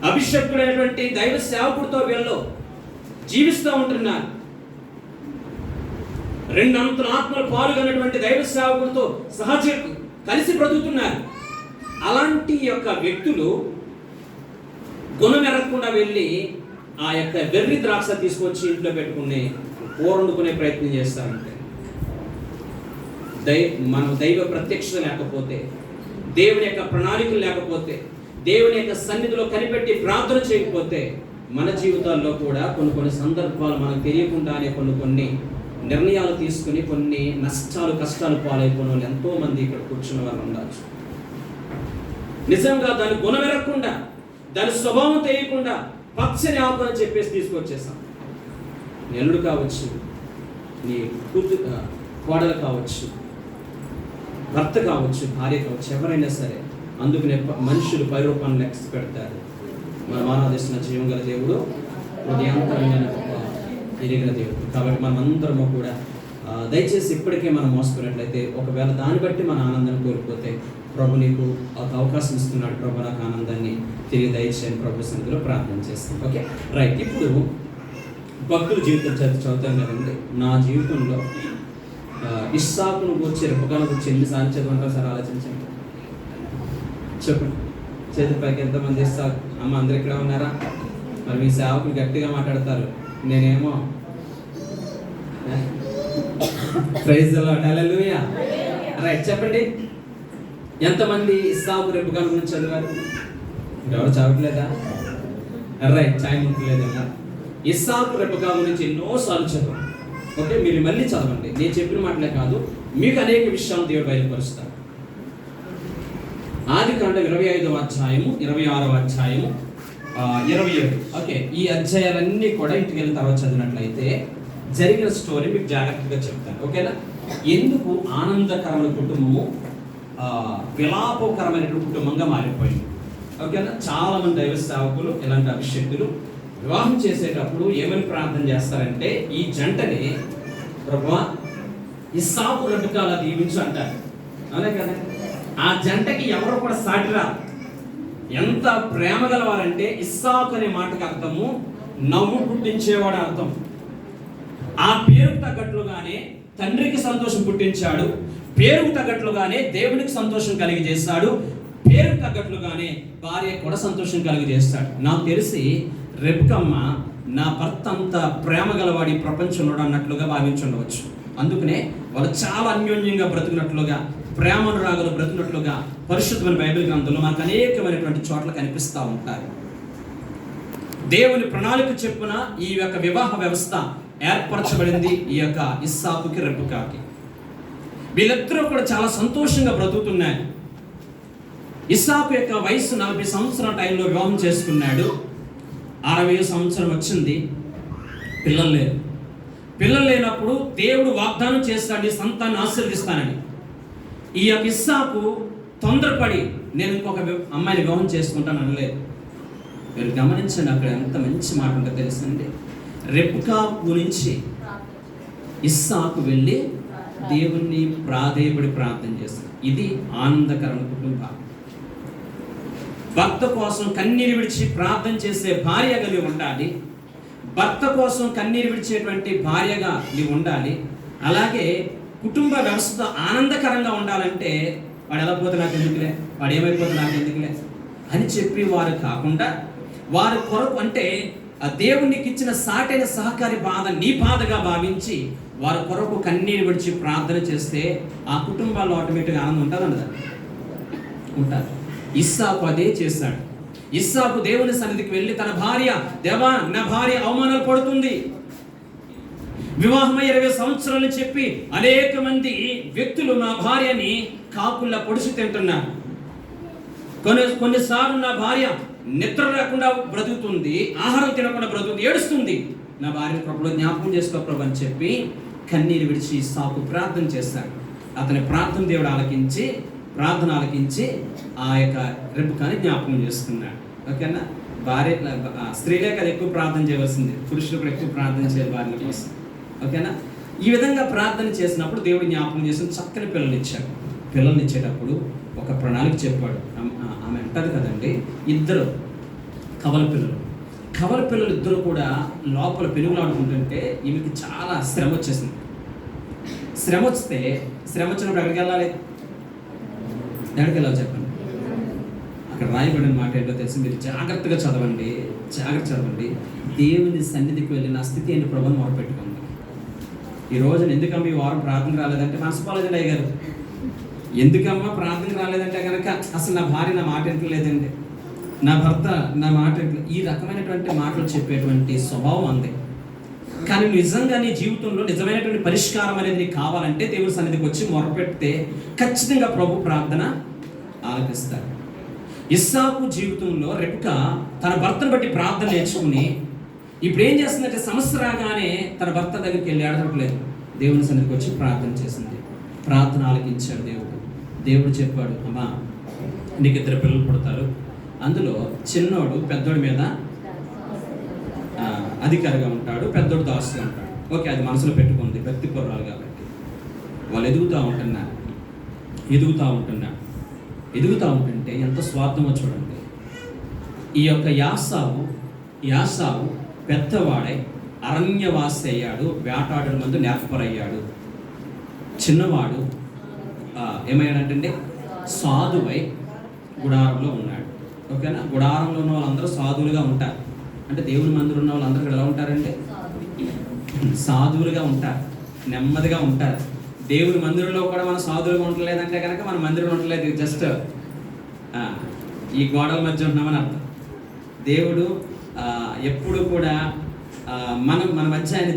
అభిషక్తుడైనటువంటి దైవ సేవకుడితో వీళ్ళు జీవిస్తూ ఉంటున్నారు. 2 అంతల ఆత్మలు పాల్గొన్నటువంటి దైవ సేవకుడితో కలిసి బ్రతుకుతున్నారు. అలాంటి యొక్క వ్యక్తులు గుణం ఎరగకుండా వెళ్ళి ఆ యొక్క వెర్రి ద్రాక్ష తీసుకొచ్చి ఇంట్లో పెట్టుకుని కూర వండుకునే ప్రయత్నం చేస్తారంటే, మన దైవ ప్రత్యక్షత లేకపోతే, దేవుని యొక్క ప్రణాళికలు లేకపోతే, దేవుని యొక్క సన్నిధిలో కనిపెట్టి ప్రార్థన చేయకపోతే మన జీవితాల్లో కూడా కొన్ని సందర్భాలు మనకు తెలియకుండానే కొన్ని నిర్ణయాలు తీసుకుని కొన్ని నష్టాలు కష్టాలు పాలైపోయిన వాళ్ళు ఎంతో మంది ఇక్కడ కూర్చున్న వాళ్ళు ఉండొచ్చు. నిజంగా దాని గుణం ఎరగకుండా, దాని స్వభావం తెలియకుండా పచ్చని ఆకు అని చెప్పేసి తీసుకొచ్చేసాం. నెల్లుడు కావచ్చు, నీ కోడలు కావచ్చు, భర్త కావచ్చు, భార్య కావచ్చు, ఎవరైనా సరే అందుకనే మనుషులు పరిరూపాన్ని లెక్క పెడతారు. మనం ఆరాధిస్తున్న జీవం గల దేవుడు, హృదయాంతరంగా ఎరిగిన దేవుడు. కాబట్టి మనం అందరము కూడా దయచేసి ఇప్పటికే మనం మోసపోయినట్లయితే, ఒకవేళ దాన్ని బట్టి మన ఆనందాన్ని కోల్పోతే, ప్రభు నీకు ఒక అవకాశం ఇస్తున్నాడు. ప్రభు నాకు ఆనందాన్ని తిరిగి దయచేయని ప్రభు సన్నిధిలో ప్రార్థన చేస్తాం. Okay right. ఇప్పుడు భక్తుల జీవితం చదువుతాం కదండి. నా జీవితంలో ఇస్సాకును గురించి, రెబెకాను గురించి ఎన్నిసార్లు చదవంటారు సార్? ఆలోచించండి, చెప్పండి. చేతి పైకి ఎంతమంది ఇస్సాకు అమ్మ అందరు ఇక్కడ ఉన్నారా? మరి మీ సేవకులు గట్టిగా మాట్లాడతారు, నేనేమో praise the lord, hallelujah. Right, చెప్పండి. ఎంతమంది ఇస్సాకు రెబెకాను గురించి చదివారు? ఎవరు చదవట్లేదా? రైట్, ఛాయ్ ముందులేదేమో. ఇస్సాకు రెబెకా గురించి ఎన్నోసార్లు చదవండి. ఓకే, మీరు మళ్ళీ చదవండి. నేను చెప్పిన మాటలే కాదు, మీకు అనేక విషయాలు దేవుడు బయలుపరుస్తారు. ఆదికాండం 25వ అధ్యాయము, 26వ అధ్యాయము, 27. ఓకే, ఈ అధ్యాయాలన్నీ కూడా ఇంటికి వెళ్ళిన తర్వాత చదివినట్లయితే జరిగిన స్టోరీ మీకు జాగ్రత్తగా చెప్తాను. ఓకేనా? ఎందుకు ఆనందకరమైన కుటుంబము విలాపకరమైన కుటుంబంగా మారిపోయింది. ఓకేనా? చాలా మంది దైవ సేవకులు, ఇలాంటి అభిషేకులు వివాహం చేసేటప్పుడు ఏమని ప్రార్థన చేస్తారంటే, ఈ జంటని ప్రభువా ఇస్సాకు రెబెకాల దీవించు అంటారు. అవునే కదా? ఆ జంటకి ఎవరు కూడా సాటిరా. ఎంత ప్రేమ గలవారంటే, ఇస్సాకు అనే మాటకి అర్థము నవ్వు పుట్టించేవాడు అర్థం. ఆ పేరుకు తగ్గట్లుగానే తండ్రికి సంతోషం పుట్టించాడు, పేరుకు తగ్గట్లుగానే దేవునికి సంతోషం కలిగి చేస్తాడు, పేరుకు తగ్గట్లుగానే భార్య కూడా సంతోషం కలిగి చేస్తాడు. నాకు తెలిసి రెబెకమ్మ నా భర్త అంత ప్రేమ గలవాడి ప్రపంచంలో అన్నట్లుగా భావించుండవచ్చు. అందుకనే వాళ్ళు చాలా అన్యోన్యంగా బ్రతుకున్నట్లుగా, ప్రేమనురాగులు బ్రతుకున్నట్లుగా పరిశుద్ధమైన బైబిల్ గ్రంథంలో మనకు అనేకమైనటువంటి చోట్ల కనిపిస్తూ ఉంటారు. దేవుని ప్రణాళిక చెప్పున ఈ యొక్క వివాహ వ్యవస్థ ఏర్పరచబడింది ఈ యొక్క ఇస్సాకుకి రెబెకాకి. వీళ్ళిద్దరూ కూడా చాలా సంతోషంగా బ్రతుకుతున్నారు. ఇస్సాకు యొక్క వయసు 40 సంవత్సరాల టైంలో వివాహం చేసుకున్నాడు. 60 సంవత్సరం వచ్చింది, పిల్లలు లేరు. పిల్లలు లేనప్పుడు దేవుడు వాగ్దానం చేస్తాడు, సంతాన్ని ఆశీర్వదిస్తానని. ఈ యొక్క ఇస్సాకు తొందరపడి నేను ఇంకొక అమ్మాయిని వివాహం చేసుకుంటాను అనలేదు. మీరు గమనించండి, అక్కడ ఎంత మంచి మాట ఉంటుందో తెలుసండి. రెబెకా గురించి ఇస్సాకు వెళ్ళి దేవుణ్ణి ప్రాధేయపడి ప్రార్థన చేస్తాడు. ఇది ఆనందకరమైన కుటుంబం. భర్త కోసం కన్నీరు విడిచి ప్రార్థన చేసే భార్య కలిగి ఉండాలి. భర్త కోసం కన్నీరు విడిచేటువంటి భార్యగా నీవు ఉండాలి. అలాగే కుటుంబ వ్యవస్థ ఆనందకరంగా ఉండాలంటే వాడు ఎలా పోతే నాకు ఎందుకులే, వాడు ఏమైపోతే నాకు ఎందుకులే అని చెప్పి వారు కాకుండా, వారి కొరకు అంటే ఆ దేవునికి ఇచ్చిన సాటైన సహకారి బాధ నీ బాధగా భావించి వారి కొరకు కన్నీరు విడిచి ప్రార్థన చేస్తే ఆ కుటుంబాల్లో ఆటోమేటిక్గా ఆనందం ఉంటుందన్నదా? ఉంటారు. ఇస్సాకు అదే చేశాడు. ఇస్సాకు దేవుని సన్నిధికి వెళ్ళి తన భార్య, దేవా నా భార్య అవమానాలు పడుతుంది, వివాహమై 20 సంవత్సరాలు చెప్పి అనేక మంది వ్యక్తులు నా భార్యని కాకుల్లా పొడిచి తింటున్నాను. కొన్నిసార్లు నా భార్య నిద్ర లేకుండా బ్రతుకుతుంది, ఆహారం తినకుండా బ్రతుకుతుంది, ఏడుస్తుంది. నా భార్య ప్రభులో జ్ఞాపకం చేసుకో ప్రభు అని చెప్పి కన్నీరు విడిచి ఇస్సాకు ప్రార్థన చేశాడు. అతని ప్రార్థన దేవుడు ప్రార్థన ఆలకించి ఆ యొక్క రెబెకాని జ్ఞాపకం చేసుకున్నాడు. ఓకేనా? స్త్రీలే కదా ఎక్కువ ప్రార్థన చేయవలసింది, పురుషులు కూడా ఎక్కువ ప్రార్థన చేయాలి భార్య కోసం. ఓకేనా? ఈ విధంగా ప్రార్థన చేసినప్పుడు దేవుడు జ్ఞాపకం చేసిన చక్కని పిల్లలు ఇచ్చాడు. పిల్లల్ని ఇచ్చేటప్పుడు ఒక ప్రణాళిక చెప్పాడు. ఆమె అంటారు కదండి, ఇద్దరు కవల పిల్లలు ఇద్దరు కూడా లోపల పెనుగులాడుకుంటుంటే ఈమెకి చాలా శ్రమ వచ్చేసింది. శ్రమ వచ్చినప్పుడు ఎక్కడికి వెళ్ళాలి చెప్పండి. అక్కడ రాయబడిన మాట ఏంటో తెలిసి మీరు జాగ్రత్తగా చదవండి. దేవుని సన్నిధికి వెళ్ళి నా స్థితి ఏంటి ప్రభుని మొరపెట్టుకుంది. ఈ రోజున ఎందుకమ్మా ఈ వారం ప్రార్థన రాలేదంటే మనసుపాలజీ అయ్యారు. ఎందుకమ్మా ప్రార్థన రాలేదంటే కనుక అసలు నా భార్య నా మాట వింటలేదండి, నా భర్త నా మాట ఈ రకమైనటువంటి మాటలు చెప్పేటువంటి స్వభావం అంది. కానీ నిజంగా నీ జీవితంలో నిజమైనటువంటి పరిష్కారం అనేది నీకు కావాలంటే దేవుడి సన్నిధికి వచ్చి మొరపెడితే ఖచ్చితంగా ప్రభు ప్రార్థన ఆలకిస్తారు. ఇస్సాకు జీవితంలో రెబెకా తన భర్తను బట్టి ప్రార్థన నేర్చుకుని ఇప్పుడు ఏం చేస్తుందంటే సమస్య రాగానే తన భర్త దగ్గరికి వెళ్ళి ఆడట్లేదు, దేవుని సన్నిధికి వచ్చి ప్రార్థన చేసింది. ప్రార్థన ఆలకించాడు దేవుడు చెప్పాడు, అమ్మా నీకు 2 పిల్లలు పుడతారు, అందులో చిన్నోడు పెద్దోడి మీద అధికారిగా ఉంటాడు, పెద్దోడు దాసుగా ఉంటాడు. ఓకే, అది మనసులో పెట్టుకుంది, భక్తి పూర్వాలు కాబట్టి. వాళ్ళు ఎదుగుతూ ఉంటుంటే ఎంత స్వార్థమో చూడండి. ఈ యొక్క యాసావు పెద్దవాడై అరణ్యవాసి అయ్యాడు, వేటాడడం మందు నేర్పరయ్యాడు. చిన్నవాడు ఏమయ్యాడంటే సాధువై గుడారంలో ఉన్నాడు. ఓకేనా? గుడారంలో ఉన్న వాళ్ళందరూ సాధువులుగా ఉంటారు. అంటే దేవుని మందిరం ఉన్న వాళ్ళందరూ ఎలా ఉంటారంటే సాధువులుగా ఉంటారు, నెమ్మదిగా ఉంటారు. దేవుని మందిరంలో కూడా మనం సాధువులుగా ఉండలేదంటే కనుక మన మందిరం ఉండలేదు, జస్ట్ ఈ గోడల మధ్య ఉన్నామని అర్థం. దేవుడు ఎప్పుడు కూడా మన మధ్య ఆయన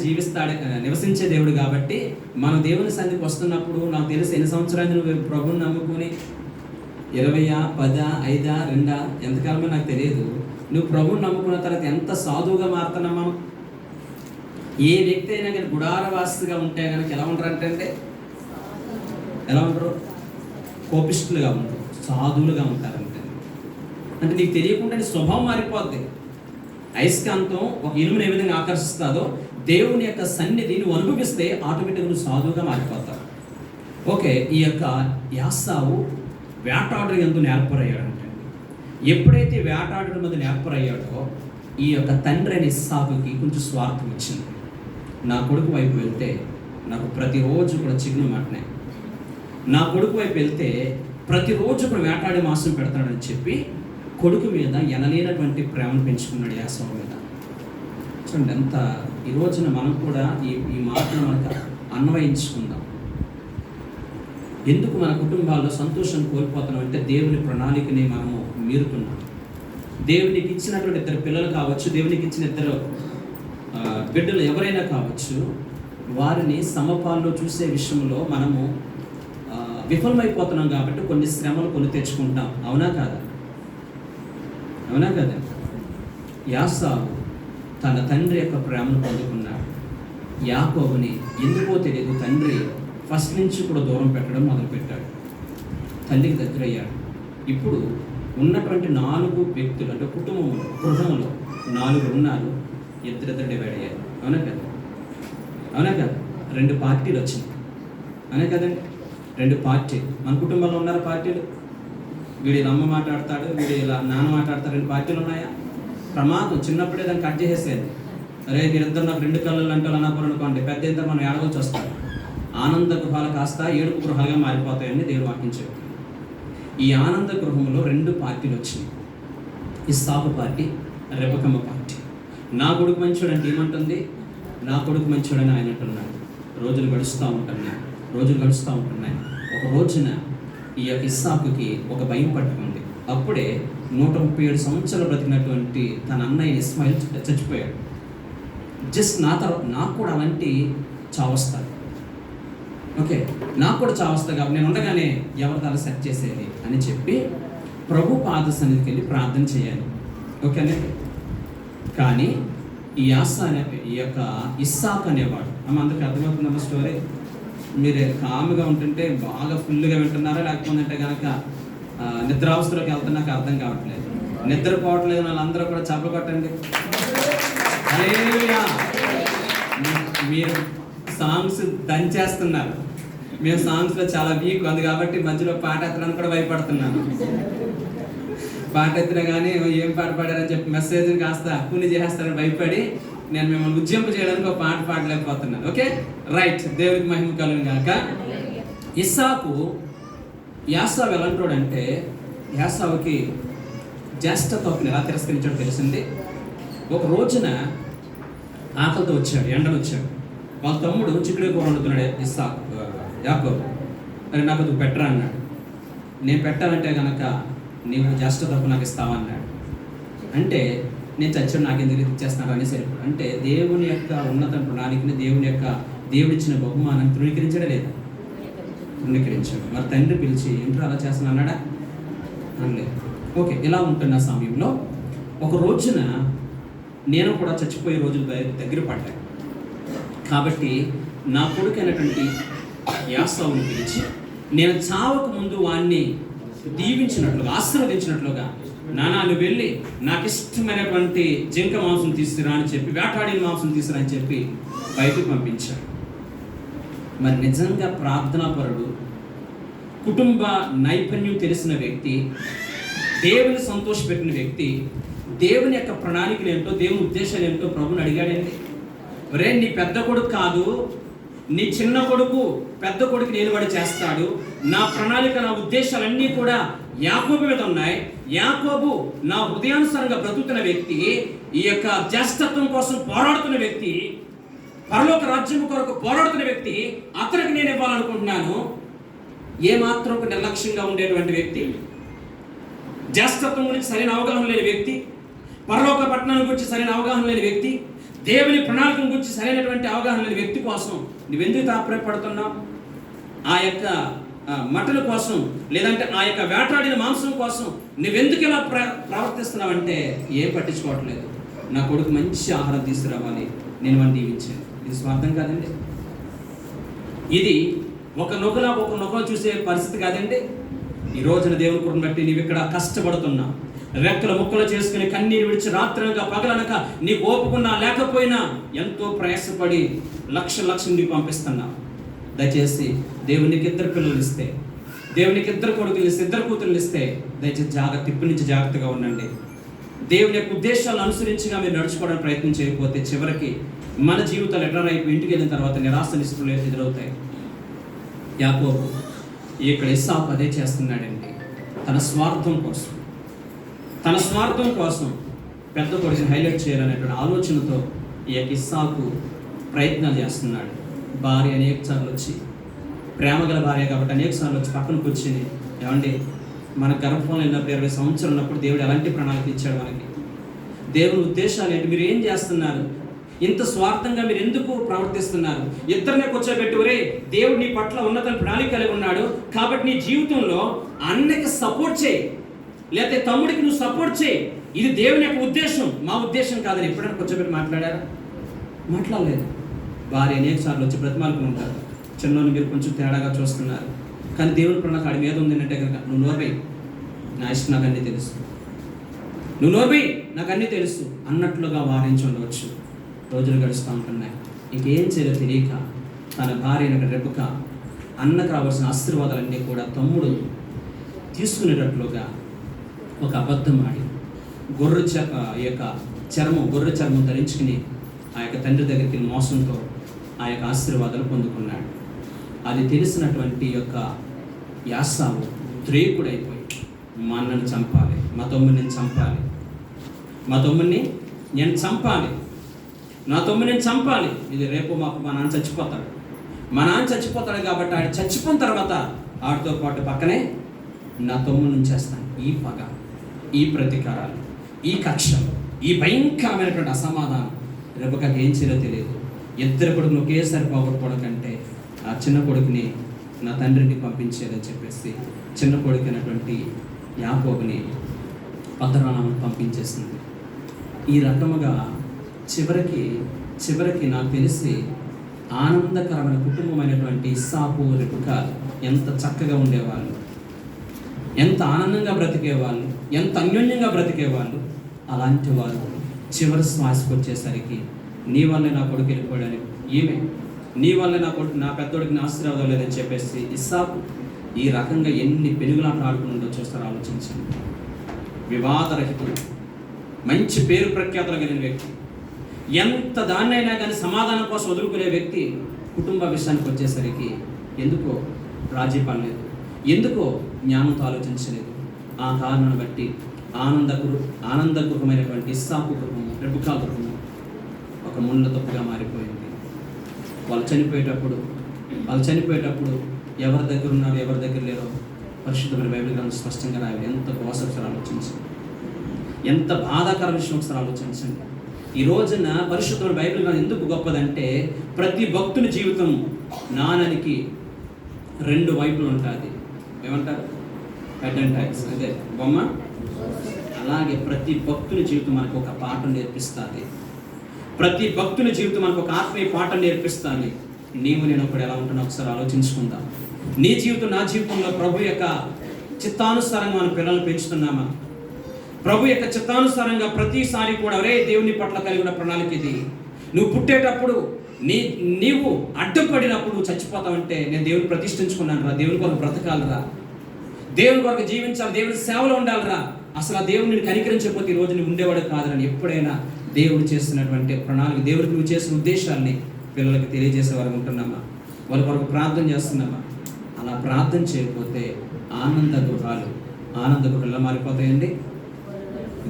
నివసించే దేవుడు కాబట్టి మనం దేవుని సన్నిధికి వస్తున్నప్పుడు నాకు తెలిసి ఎన్ని సంవత్సరాలు నువ్వు ప్రభువుని నమ్ముకుని 20, 10, 5, 2 ఎంతకాలమో నాకు తెలియదు. నువ్వు ప్రభువుని నమ్ముకున్న తర్వాత ఎంత సాధువుగా మారుతున్నామా. ఏ వ్యక్తి అయినా కానీ గుడారవాసిగా ఉంటే కనుక ఎలా ఉంటారంటే ఎలా ఉంటారు? కోపిష్ఠులుగా ఉంటారు, సాధువులుగా ఉంటారంటే. అంటే నీకు తెలియకుండా నీ స్వభావం మారిపోద్ది. అయస్కాంతం ఒక ఇనుమును ఏ విధంగా ఆకర్షిస్తుందో దేవుని యొక్క సన్నిధి నువ్వు అనుభవిస్తే ఆటోమేటిక్గా నువ్వు సాధువుగా మారిపోతావు. ఓకే, ఈ యొక్క యాసావు వేటాడడం ఎంతో నేర్పరయ్యాడంటే, ఎప్పుడైతే వేటాడడం మీద నేర్పరయ్యాడో ఈ యొక్క తండ్రి అయిన ఇస్సాకుకి కొంచెం స్వార్థం వచ్చింది. నా కొడుకు వైపు వెళ్తే నాకు ప్రతిరోజు కూడా చిగురు మాటనే, నా కొడుకు వైపు వెళ్తే ప్రతిరోజు కూడా వేటాడి మాంసం పెడతాడని చెప్పి కొడుకు మీద ఎనలేనటువంటి ప్రేమను పెంచుకున్నాడు యాసావు మీద. చూడండి ఎంత ఈ రోజున మనం కూడా ఈ మాటను మనకు అన్వయించుకుందాం. ఎందుకు మన కుటుంబాల్లో సంతోషం కోల్పోతున్నాం అంటే దేవుని ప్రణాళికని మనము మీరుతున్నాం. దేవునికి ఇచ్చినటువంటి 2 పిల్లలు కావచ్చు, దేవునికి ఇచ్చిన 2 బిడ్డలు ఎవరైనా కావచ్చు, వారిని సమపాల్లో చూసే విషయంలో మనము విఫలమైపోతున్నాం కాబట్టి కొన్ని శ్రమలు కొని తెచ్చుకుంటాం. అవునా కాదా? యాసావు తన తండ్రి యొక్క ప్రేమను పొందుకున్నాడు. యాకోబుని ఎందుకో తెలియదు తండ్రి ఫస్ట్ నుంచి కూడా దూరం పెట్టడం మొదలుపెట్టాడు, తల్లికి దగ్గరయ్యాడు. ఇప్పుడు ఉన్నటువంటి 4 వ్యక్తులు అంటే గృహంలో 4 ఉన్నారు, 2 డివైడ్ అయ్యారు. అవునా కదా? 2 పార్టీలు వచ్చినాయి. అవునా కదండి? 2 పార్టీలు మన కుటుంబంలో ఉన్నారు. పార్టీలు వీడి అమ్మ మాట్లాడతాడు, వీడి నాన్న మాట్లాడతాడు. 2 పార్టీలు ఉన్నాయా? ప్రమాదం. చిన్నప్పుడే దాన్ని కట్ చేసేసేది. అరే మీరిద్దరు నాకు 2 కళ్ళు అంటే అన్నప్పుడు అనుకోండి, పెద్ద ఇద్దరు మనం ఏడవలసి వస్తాడు. ఆనంద గృహాలు కాస్త ఏడుపు గృహాలుగా మారిపోతాయని దేవుడు వాక్యం చెప్తాడు. ఈ ఆనంద గృహంలో 2 పార్టీలు వచ్చినాయి. ఇస్సాకు పార్టీ, రెబెకమ్మ పార్టీ. నా కొడుకు మంచోడు అంటే ఏమంటుంది? నా కొడుకు మంచోడని ఆయన అంటున్నాడు. రోజులు గడుస్తూ ఉంటున్నాయి. ఒక రోజున ఈ యొక్క ఇస్సాకుకి ఒక భయం పట్టుకుంది. అప్పుడే 137 సంవత్సరాలు బ్రతికినటువంటి తన అన్నయ్య ఇస్మాయిల్ చచ్చిపోయాడు. జస్ట్ నాకు కూడా అలాంటి చావస్తారు. ఓకే, నాకు కూడా చావు వస్తుంది కాబట్టి నేను ఉండగానే ఎవరి తల సెట్ చేసేది అని చెప్పి ప్రభు పాద సన్నిధికి వెళ్ళి ప్రార్థన చేయాలి. ఓకేనే. కానీ ఈ ఈ యొక్క ఇస్సాకు అనేవాడు, అందరికి అర్థమవుతుందన్న స్టోరీ. మీరు కామ్గా ఉంటుంటే బాగా ఫుల్గా వింటున్నారా, లేకపోతే అంటే కనుక నిద్రావస్థలోకి వెళ్తే నాకు అర్థం కావట్లేదు. నిద్రపోవట్లేదు వాళ్ళందరూ కూడా చప్పలు కొట్టండి. హల్లెలూయా. మీరు సాంగ్స్ దంచేస్తున్నారు, మేము సాంగ్స్లో చాలా వీక్ ఉంది కాబట్టి మధ్యలో పాట ఎత్తడానికి కూడా భయపడుతున్నాను. పాట ఎత్తినా కానీ ఏం పాట పాడారని చెప్పి మెసేజ్ కాస్త కూలి చేస్తారని భయపడి నేను మిమ్మల్ని ఉజ్జింప చేయడానికి ఒక పాట పాడలేకపోతున్నాను. Okay, right. దేవుడికి మహిమ కలుగును గాక. ఇస్సాకు యాసావు ఎలాంటోడంటే, యాసావుకి జ్యేష్ఠత్వాన్ని ఎలా తిరస్కరించాడో తెలిసింది. ఒక రోజున ఆకలితో వచ్చాడు, ఎండను వచ్చాడు. వాళ్ళ తమ్ముడు చిక్కుడు కూర వండుతున్నాడు యాకోబు. మరి నాకు అది పెట్టరా అన్నాడు. నేను పెట్టాలంటే కనుక నీవు జ్యేష్ఠత్వం నాకు ఇస్తావన్నాడు. అంటే నేను చచ్చాడు, నాకు ఎందుకు ఇచ్చేస్తున్నాడు అని సరిపోడు. అంటే దేవుని యొక్క ఉన్నత ప్రణాళికని, దేవుడిచ్చిన బహుమానాన్ని తృణీకరించడే లేదా? తృణీకరించాడు. మరి తండ్రి పిలిచి ఏంటో అలా చేస్తున్నా అన్నాడా? అనలేదు. ఓకే, ఇలా ఉంటున్న సమయంలో ఒక రోజున నేను కూడా చచ్చిపోయే రోజులు దగ్గర పడ్డాయి కాబట్టి నా కొడుకు అయినటువంటి యాసావుని పిలిచి నేను చావకు ముందు వాడిని దీవించినట్లుగా, ఆశీర్వదించినట్లుగా, నానా నువ్వు వెళ్ళి నాకు ఇష్టమైనటువంటి జింక మాంసం తీసుకురా అని చెప్పి, వేటాడిన మాంసం తీసుకురా అని చెప్పి బయటకు పంపించాడు. మరి నిజంగా ప్రార్థనాపరుడు, కుటుంబ నైపుణ్యం తెలిసిన వ్యక్తి, దేవుని సంతోషపెట్టిన వ్యక్తి, దేవుని యొక్క ప్రణాళికలు ఏంటో, దేవుని ఉద్దేశాలు ఏంటో ప్రభుని అడిగాడండి. ఒరే, నీ పెద్ద కొడుకు కాదు, నీ చిన్న కొడుకు పెద్ద కొడుకు నిలబడి చేస్తాడు. నా ప్రణాళిక, నా ఉద్దేశాలన్నీ కూడా యాకోబు మీద ఉన్నాయి. యాకోబు నా హృదయానుసారంగా బ్రతుకుతున్న వ్యక్తి, ఈ యొక్క జ్యేష్ఠత్వం కోసం పోరాడుతున్న వ్యక్తి, పరలోక రాజ్యం కొరకు పోరాడుతున్న వ్యక్తి. అతనికి నేను ఇవ్వాలనుకుంటున్నాను. ఏమాత్రం ఒక నిర్లక్ష్యంగా ఉండేటువంటి వ్యక్తి, జ్యేష్ఠత్వం గురించి సరైన అవగాహన లేని వ్యక్తి, పరలోక పట్టణాల గురించి సరైన అవగాహన లేని వ్యక్తి, దేవుని ప్రణాళిక గురించి సరైనటువంటి అవగాహన లేని వ్యక్తి కోసం నువ్వెందుకు తాపత్రయపడుతున్నావు? ఆ యొక్క మటల కోసం, లేదంటే ఆ యొక్క వేటాడిన మాంసం కోసం నువ్వెందుకు ఇలా ప్రవర్తిస్తున్నావంటే ఏం పట్టించుకోవట్లేదు. నా కొడుకు మంచి ఆహారం తీసుకురావాలి, నేను వాడిని దీవించాను. ఇది స్వార్థం కాదండి. ఇది ఒక నొకలో చూసే పరిస్థితి కాదండి. ఈ రోజున దేవుని కృపను బట్టి నీవు ఇక్కడ కష్టపడుతున్నావు, రెక్కల ముక్కలు చేసుకుని కన్నీరు విడిచి రాత్రనక పగలనక నీకు ఓపుకున్నా లేకపోయినా ఎంతో ప్రయాసపడి లక్షలు నీకు పంపిస్తున్నావు. దయచేసి దేవునికి 2 పిల్లలు ఇస్తే, దేవునికి 2 కొడుకులు ఇస్తే, 2 కూతుర్లు ఇస్తే దయచేసి తిప్పు నుంచి జాగ్రత్తగా ఉండండి. దేవుని యొక్క ఉద్దేశాలను అనుసరించిగా మీరు నడుచుకోవడానికి ప్రయత్నం చేయకపోతే చివరికి మన జీవితాలు ఎడరైపు ఇంటికి వెళ్ళిన తర్వాత నిరాశ నిస్పృహలు ఎదురవుతాయి. యాకోబు ఇక్కడ ఇస్సాకు అదే చేస్తున్నాడండి. తన స్వార్థం కోసం పెద్ద కొడుకుని హైలైట్ చేయాలనేటువంటి ఆలోచనతో ఈ యొక్క ఇస్సాకు ప్రయత్నాలు చేస్తున్నాడు. భార్య అనేక సార్లు వచ్చి, ప్రేమగల భార్య కాబట్టి అనేక సార్లు వచ్చి పక్కన కూర్చుని, ఏమండి మన గర్భంలో ఉన్నప్పుడు 20 సంవత్సరాలు ఉన్నప్పుడు దేవుడు ఎలాంటి ప్రణాళిక ఇచ్చాడు మనకి, దేవుని ఉద్దేశాలు ఏంటి, మీరు ఏం చేస్తున్నారు, ఇంత స్వార్థంగా మీరు ఎందుకు ప్రవర్తిస్తున్నారు, ఇద్దరినే కూర్చోబెట్టి ఒరే దేవుడు నీ పట్ల ఉన్నత ప్రణాళిక కలిగి ఉన్నాడు కాబట్టి నీ జీవితంలో అన్నకి సపోర్ట్ చేయి, లేకపోతే తమ్ముడికి నువ్వు సపోర్ట్ చేయి, ఇది దేవుని యొక్క ఉద్దేశం, మా ఉద్దేశం కాదని ఎప్పుడైనా కూర్చోబెట్టి మాట్లాడారా? మాట్లాడలేదు. భార్య అనేక సార్లు వచ్చి బ్రతిమాలుకుని ఉంటారు, చిన్నోని మీరు కొంచెం తేడాగా చూస్తున్నారు, కానీ దేవుని ప్రణాళిక ఆడి మీద ఉందంటే కనుక నువ్వు నోర్వై, నా ఇష్టం నాకు అన్నీ తెలుసు, నువ్వు నోర్వై నాకు అన్నీ తెలుసు అన్నట్లుగా వారించి ఉండవచ్చు. రోజులు గడుస్తూ ఉంటున్నాయి. ఇంకేం చేయాలో తెలియక తన భార్య రెబెకా అన్నకు రావాల్సిన ఆశీర్వాదాలన్నీ కూడా తమ్ముడు తీసుకునేటట్లుగా ఒక అబద్ధం ఆడి గొర్రె చర్మం ధరించుకుని ఆ యొక్క తండ్రి దగ్గరికి మోసంతో ఆ యొక్క ఆశీర్వాదాలు పొందుకున్నాడు. అది తెలిసినటువంటి యొక్క యాసావు ద్రేకుడైపోయి మా అన్నను చంపాలి, మా తమ్ముడిని నేను చంపాలి, నా తమ్ముడిని చంపాలి, ఇది రేపు మాకు మా నాన్న చచ్చిపోతాడు కాబట్టి ఆడు చచ్చిపోయిన తర్వాత ఆడితో పాటు పక్కనే నా తమ్ముడిని ఉంచేస్తాను. ఈ పగ, ఈ ప్రతీకారాలు, ఈ కక్షలు, ఈ భయంకరమైనటువంటి అసమాధానం రెబెకాకి ఏం చేయాలో తెలియదు. 2 కొడుకులు ఒకేసారి పోగొట్టుకోవడం కంటే ఆ చిన్న కొడుకుని నా తండ్రికి పంపించేదని చెప్పేసి చిన్న కొడుకు అయినటువంటి యాకోబుని పద్దరాలను పంపించేసింది. ఈ రకముగా చివరికి నాకు తెలిసి ఆనందకరమైన కుటుంబమైనటువంటి ఇస్సాకు రెబెకా ఎంత చక్కగా ఉండేవాళ్ళు, ఎంత ఆనందంగా బ్రతికేవాళ్ళు, ఎంత అన్యోన్యంగా బ్రతికేవాళ్ళు. అలాంటి వారు చివరి శ్వాసకు వచ్చేసరికి నీ వల్లే నా కొడుకు వెళ్ళిపోయాడని, ఈమె నీ వల్లే నా పెద్దోడికి ఆశీర్వాదం లేదని చెప్పేసి ఇస్సాకు ఈ రకంగా ఎన్ని పెనుగులాటలు ఆడుకుంటూ చూస్తారో ఆలోచించండి. వివాదరహితుడు, మంచి పేరు ప్రఖ్యాతులు కలిగిన వ్యక్తి, ఎంత దాన్నైనా కానీ సమాధానం కోసం వదులుకునే వ్యక్తి కుటుంబ విషయానికి వచ్చేసరికి ఎందుకో రాజీ పడలేదు, ఎందుకో జ్ఞానంతో ఆలోచించలేదు. ఆ కారణాన్ని బట్టి ఆనందగృహమైనటువంటి ఇస్సాకు గృహము, రెబెకా గృహము ఒక ముళ్ళ తప్పుగా మారిపోయింది. వాళ్ళు చనిపోయేటప్పుడు ఎవరి దగ్గర ఉన్నారో ఎవరి దగ్గర లేరో పరిశుద్ధమైన బైబిల్ గ్రంథం స్పష్టంగా రాయాలి. ఎంత గోస ఆలోచించండి, ఎంత బాధాకర విషయం ఒకసారి ఆలోచించండి. ఈ రోజున పరిశుద్ధమైన బైబిల్ గ్రంథం ఎందుకు గొప్పదంటే ప్రతి భక్తుని జీవితం నాణానికి 2 వైపులు ఉంటుంది. ఏమంటారు? హెడ్ అండ్ టైల్స్, అదే బొమ్మ. అలాగే ప్రతి భక్తుని జీవితం మనకు ఒక పాఠం నేర్పిస్తుంది. ప్రతి భక్తుని జీవితం మనకు ఒక ఆత్మీయ పాఠం నేర్పిస్తుంది. నీవు నేను ఒకడు ఎలా ఉంటున్నా ఒకసారి ఆలోచించుకుందాం. నీ జీవితం నా జీవితంలో ప్రభు యొక్క చిత్తానుసారంగా మన పిల్లల్ని పెంచుతున్నామా? ప్రభు యొక్క చిత్తానుసారంగా ప్రతిసారి కూడా ఒరే దేవుని పట్ల కలిగిన ప్రణాళిక ఇది. నువ్వు పుట్టేటప్పుడు నీవు అడ్డుపడినప్పుడు నువ్వు చచ్చిపోతావంటే నేను దేవుని ప్రతిష్ఠించుకున్నాను రా, దేవుని కొరకు బ్రతకాలరా, దేవుని కొరకు జీవించాలి, దేవుని సేవలో ఉండాలిరా. అసలు ఆ దేవుని నేను కనికరించకపోతే ఈ రోజు నువ్వు ఉండేవాడు కాదని ఎప్పుడైనా దేవుడు చేస్తున్నటువంటి ప్రణాళిక, దేవుడికి నువ్వు చేసిన ఉద్దేశాన్ని పిల్లలకి తెలియజేసే వారు ఉంటున్నామా? వాళ్ళ కొరకు ప్రార్థన చేస్తున్నామా? అలా ప్రార్థన చేయకపోతే ఆనంద గృహాలు ఎలా మారిపోతాయండి?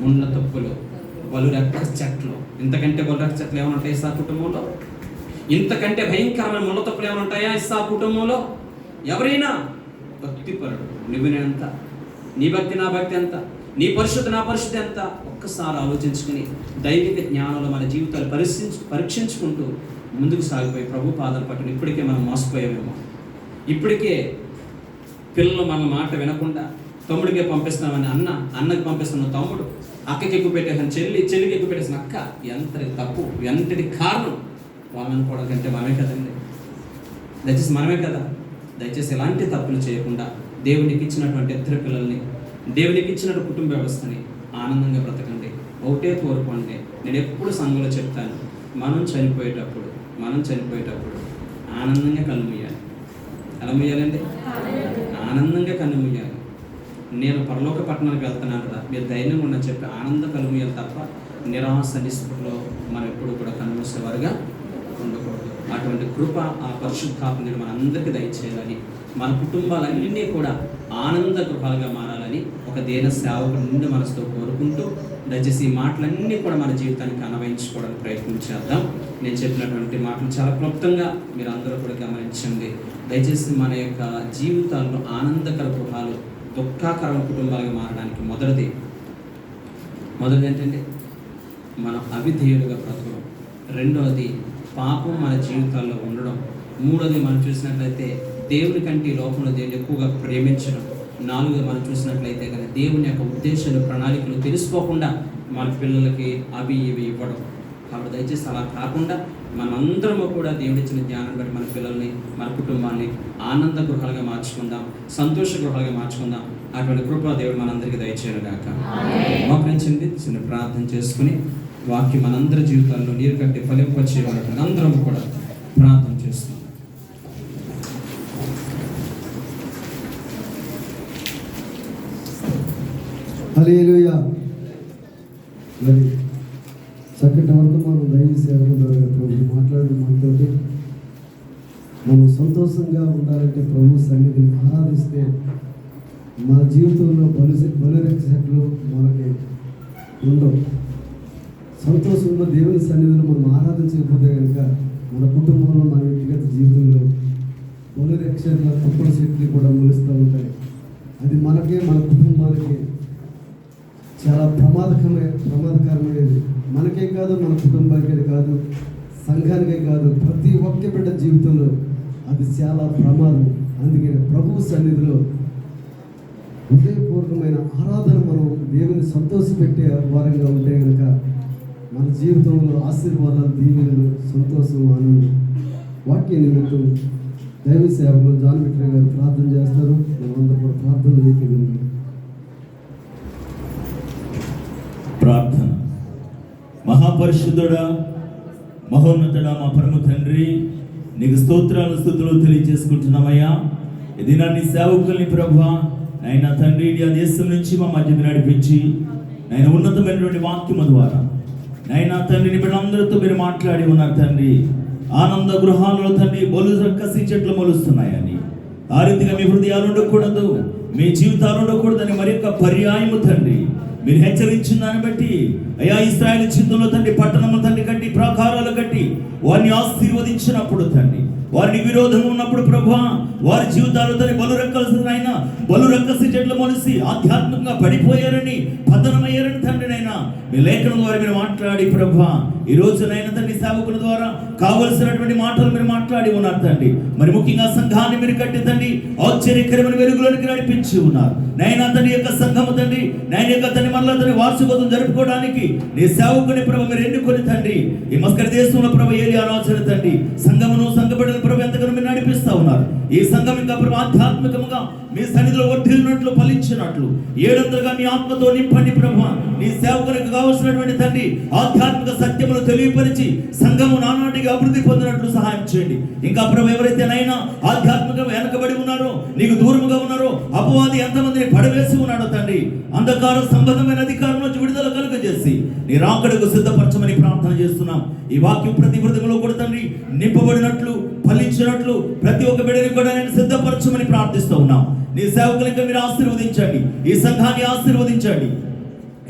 ముళ్ళ తప్పులు, బలురెక్క చెట్లు. ఇంతకంటే బలురెక్క చెట్లు ఏమైనా ఉంటాయి ఇస్సాకు కుటుంబంలో? ఇంతకంటే భయంకరమైన ముళ్ళ తప్పులు ఏమైనా ఉంటాయా ఇస్సాకు కుటుంబంలో? ఎవరైనా భక్తిపరుడు, నువ్వు ఎంత, నీ భక్తి నా భక్తి ఎంత, నీ పరిశుద్ధి నా పరిశుద్ధి ఎంత, ఒక్కసారి ఆలోచించుకుని దైవిక జ్ఞానంలో మన జీవితాలు పరీక్షించుకుంటూ ముందుకు సాగిపోయి ప్రభు పాదాలు పట్టుకుని ఇప్పటికే మనం మోసపోయామేమో. ఇప్పటికే పిల్లలు మన మాట వినకుండా తమ్ముడికే పంపిస్తున్నామని అన్నకి పంపిస్తున్న తమ్ముడు, అక్కకి ఎక్కువ పెట్టేసిన చెల్లికి ఎక్కువ పెట్టేసిన అక్క. ఎంతటి తప్పు, ఎంతటి కారణం వాళ్ళని అనుకోవడం కంటే మనమే కదండి. దయచేసి మనమే కదా. దయచేసి ఎలాంటి తప్పులు చేయకుండా దేవునికి ఇచ్చినటువంటి ఇద్దరు పిల్లల్ని, దేవునికి ఇచ్చినట్టు కుటుంబ వ్యవస్థని ఆనందంగా బ్రతకండి. ఒకటే కోరుకోండి. నేను ఎప్పుడు సంఘంలో చెప్తాను, మనం చనిపోయేటప్పుడు ఆనందంగా కన్ను మూయాలి. ఎలా మూయాలండి? ఆనందంగా కన్ను మూయాలి. నేను పరలోక పట్టణానికి వెళ్తున్నాను కదా, మీరు ధైర్యంగా ఉండని చెప్పి ఆనంద కన్ను మూయాలి తప్ప నిరాశ నిస్పృహలో మనం ఎప్పుడు కూడా కన్ను మూసేవారుగా ఉండకూడదు. అటువంటి కృప ఆ పరిశుద్ధాత్మ మన అందరికీ దయచేయాలని, మన కుటుంబాలన్నీ కూడా ఆనంద గృహాలుగా మారాలని ఒక దేన సేవకుడు నుండి మనసుతో కోరుకుంటూ దయచేసి ఈ మాటలన్నీ కూడా మన జీవితానికి అన్వయించుకోవడానికి ప్రయత్నం చేద్దాం. నేను చెప్పినటువంటి మాటలు చాలా క్లుప్తంగా మీరు అందరూ కూడా గమనించండి. దయచేసి మన యొక్క జీవితాల్లో ఆనందకర గృహాలు దుఃఖాకరమైన కుటుంబాలుగా మారడానికి మొదటిది ఏంటంటే మనం అవిధేయులుగా బ్రతకడం, రెండవది పాపం మన జీవితాల్లో ఉండడం, మూడోది మనం చూసినట్లయితే దేవుని కంటే లోపల దేవుని ఎక్కువగా ప్రేమించడం, నాలుగోది మనం చూసినట్లయితే కానీ దేవుని యొక్క ఉద్దేశాలు ప్రణాళికలు తెలుసుకోకుండా మన పిల్లలకి అవి ఇవి ఇవ్వడం. కాబట్టి దయచేసి అలా కాకుండా మనమందరము కూడా దేవుడిచ్చిన జ్ఞానం బట్టి మన పిల్లల్ని, మన కుటుంబాన్ని ఆనంద గృహాలుగా మార్చుకుందాం, సంతోష గృహాలుగా మార్చుకుందాం. అటువంటి కృప దేవుడు మనందరికీ దయచేయను గాక. మోకరించండి, చిన్న ప్రార్థన చేసుకుని వాక్యం మనందరి జీవితాల్లో నీరు కట్టి ఫలింపచేయడానికి అందరం కూడా ప్రార్థన చేస్తున్నాం. హల్లెలూయా. మరి చక్కటి వర్తమానం దైవ సేవల ద్వారా ప్రభు మాట్లాడిన మనతో మనం సంతోషంగా ఉండాలంటే ప్రభు సన్నిధిని ఆరాధిస్తే మన జీవితంలో బలురెక్కలు మనకి ఉండవు. సంతోషంలో దేవుని సన్నిధిలో మనం ఆరాధించకపోతే కనుక మన కుటుంబంలో, మన వ్యక్తిగత జీవితంలో బలురెక్కల తప్పుడు శక్తులు కూడా మొలుస్తూ ఉంటాయి. అది మనకే, మన కుటుంబానికి చాలా ప్రమాదకరమైనది. మనకే కాదు, మన కుటుంబానికే కాదు, సంఘానికే కాదు, ప్రతి ఒక్క బిడ్డ జీవితంలో అది చాలా ప్రమాదం. అందుకే ప్రభు సన్నిధిలో హృదయపూర్వకమైన ఆరాధన మనం దేవుని సంతోషపెట్టే వారంగా ఉంటే కనుక మన జీవితంలో ఆశీర్వాదాలు, దీవెనలు, సంతోషం, ఆనందం. వాక్య నిమిత్తం దైవ సేవకులు జాన్ మిట్రే గారు ప్రార్థన చేస్తారు. మనమందరూ కూడా ప్రార్థన చేయగలిగాం. ప్రార్థన. మహాపరిశుద్ధుడా, మహోన్నతుడా, మా పరమ తండ్రి, నీకు స్తోత్రాలు స్తుతులు తెలియజేసుకుంటున్నామయ్యా. ఇది నీ సేవకుల్ని ప్రభువా నైనా తండ్రి ఆ దేశం నుంచి మా మధ్యకు నడిపించి నైనా ఉన్నతమైనటువంటి వాక్యము ద్వారా నైనా తండ్రిని వీళ్ళందరితో మీరు మాట్లాడి ఉన్నారు తండ్రి. ఆనంద గృహాలలో తండ్రి బలు కసి చెట్లు మొలుస్తున్నాయని, ఆ రీతిగా మీ హృదయాలు ఉండకూడదు, మీ జీవితాలు ఉండకూడదని మరి యొక్క పర్యాయము తండ్రి మీరు హెచ్చరించిన దాన్ని బట్టి అయ్యా ఇశ్రాయేలు చింతలో తండ్రి పట్టణము తండ్రి కట్టి ప్రాకారాలు కట్టి వారిని ఆశీర్వదించినప్పుడు తండ్రి వారికి విరోధం ఉన్నప్పుడు ప్రభువా వారి జీవితాలు తండ్రి బలు రక్కసి చెట్లు మొలిసి ఆధ్యాత్మికంగా పడిపోయారని, పతనమయ్యారని తండ్రి నైనా మీ లేఖనం ద్వారా మీరు మాట్లాడి ప్రభువా ఈ రోజు నైనా తండ్రి సేవకుల ద్వారా కావలసినటువంటి మాటలు మీరు మాట్లాడి ఉన్నారు తండ్రి. మరి ముఖ్యంగా సంఘాన్ని మీరు కట్టి తండ్రి ఆశ్చర్యకరమైన వెలుగులోనికి నడిపించి ఉన్నారు నైనా తండ్రి యొక్క సంఘము తండ్రి నైనా యొక్క తండ్రి మనలో తండ్రి వార్షికోత్సవం జరుపుకోవడానికి నీ సేవకుని ప్రభు మీరు ఎన్నుకొని తండ్రి ఈ మస్కర్ దేశంలో ప్రభు ఏలి ఆలోచన తండ్రి సంఘమును సంఘపడిన ప్రభు ఎంతగానో మీరు నడిపిస్తా ఉన్నారు. ఈ సంఘం ఇంకా ప్రభు ఆధ్యాత్మికముగా మీ సన్నిధిలో వర్ధిల్లినట్లు ఫలించినట్లు 700గా మీ ఆత్మతో నింపండి ప్రభు. నీ సేవకునికి కావలసినటువంటి తండ్రి ఆధ్యాత్మిక సత్యములు తెలియపరిచి సంఘము నానాటిగా అభివృద్ధి పొందినట్లు సహాయం చేయండి. ఇంకా ప్రభు ఎవరైతే నైనా ఆధ్యాత్మికంగా వెనకబడి ఉన్నారో, నీకు దూరముగా ఉన్నారో, అపవాది ఎంతమందిని పడవేసి ఉన్నాడో తండ్రి అంధకార సంబంధమైన అధికారం నుంచి విడుదల కలుగజేసి నీ రాకడకు సిద్ధపరచమని ప్రార్థన చేస్తున్నాం. ఈ వాక్యం ప్రతి హృదయంలో కూడా తండ్రి నింపబడినట్లు ఫలించినట్లు ప్రతి ఒక్క బిడ్డని కూడా నేను సిద్ధపరచమని ప్రార్థిస్తూ ఉన్నాం. నీ సేవకులకి మీరు ఆశీర్వదించండి, ఈ సంఘాన్ని ఆశీర్వదించండి.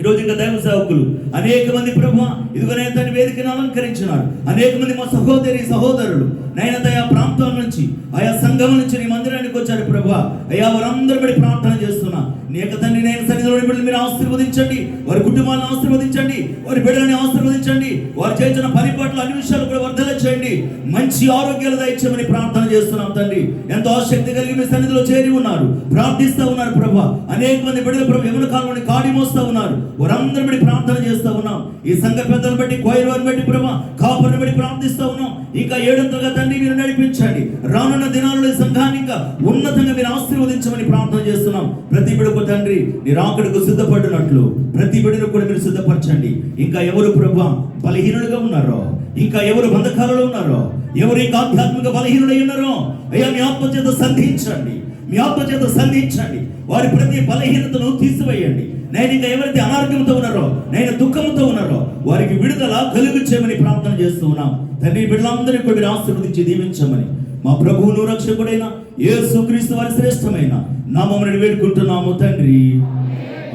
ఈరోజు ఇంకా దైవ సేవకులు అనేక మంది ప్రభు ఇదిగోనే తన వేదికను అలంకరించినారు. అనేక మంది మా సహోదరులు నైనా ఆయా ప్రాంతాల నుంచి ఆయా సంఘం నుంచి నీ మందిరానికి వచ్చారు ప్రభు. అయ్యా వారందరూ బడి ప్రార్థన చేస్తున్నా నీ యొక్క తండ్రి నేను సన్నిధిలో బిడ్డలు మీరు ఆశీర్వదించండి, వారి కుటుంబాలను ఆశీర్వదించండి, వారి బిడ్డలని ఆశీర్వదించండి, వారు చేసిన పని పట్ల అన్ని విషయాలు కూడా వర్ధల చేయండి, మంచి ఆరోగ్యాలు దయచేయమని ప్రార్థన చేస్తున్నాం తండ్రి. ఎంతో ఆసక్తి కలిగి మీ సన్నిధిలో చేరి ఉన్నారు, ప్రార్థిస్తూ ఉన్నారు ప్రభు. అనేక మంది బిడ్డలు ప్రభు యమున కాలంలో కాడి మోస్తూ ఉన్నారు, వారందరూ బట్టి ప్రార్థన చేస్తూ ఉన్నాం. ఈ సంఘ పెద్దలు బట్టి కోయిల్ వారిని బట్టి ప్రభు కాపులను బట్టి ప్రార్థిస్తూ ఉన్నాం. ఇంకా 700గా తండ్రి మీరు నడిపించండి. రానున్న దినాలలో ఈ సంఘాన్ని ఇంకా ఉన్నతంగా మీరు ఆశీర్వదించమని ప్రార్థన చేస్తున్నాం. ప్రతి బిడ్డకు తండ్రి నీ రాకడకు సిద్ధపడినట్లు ప్రతి బిడ్డను కూడా మీరు సిద్ధపరచండి. ఇంకా ఎవరు ప్రభు బలహీనులుగా ఉన్నారో, ఇంకా ఎవరు బంధకాలలో ఉన్నారో, ఎవరు ఇంకా ఆధ్యాత్మిక బలహీనులై ఉన్నారో అయ్యా మీ ఆత్మ చేత సంధించండి, మీ ఆత్మ చేత సంధించండి. వారి ప్రతి బలహీనతను తీసివేయండి. నేను ఇంకా ఎవరైతే అనారోగ్యంతో ఉన్నారో, నేను దుఃఖంతో ఉన్నారో వారికి విడుదల కలుగు చేయమని ప్రార్థన చేస్తూ ఉన్నాం తండ్రి. బిడ్డలందరినీ కూడా మీరు ఆశీర్వదించి దీవించమని మా ప్రభువును రక్షకుడైన యేసుక్రీస్తు వారి శ్రేష్టమైన నామమును వేడుకుంటున్నాము తండ్రి.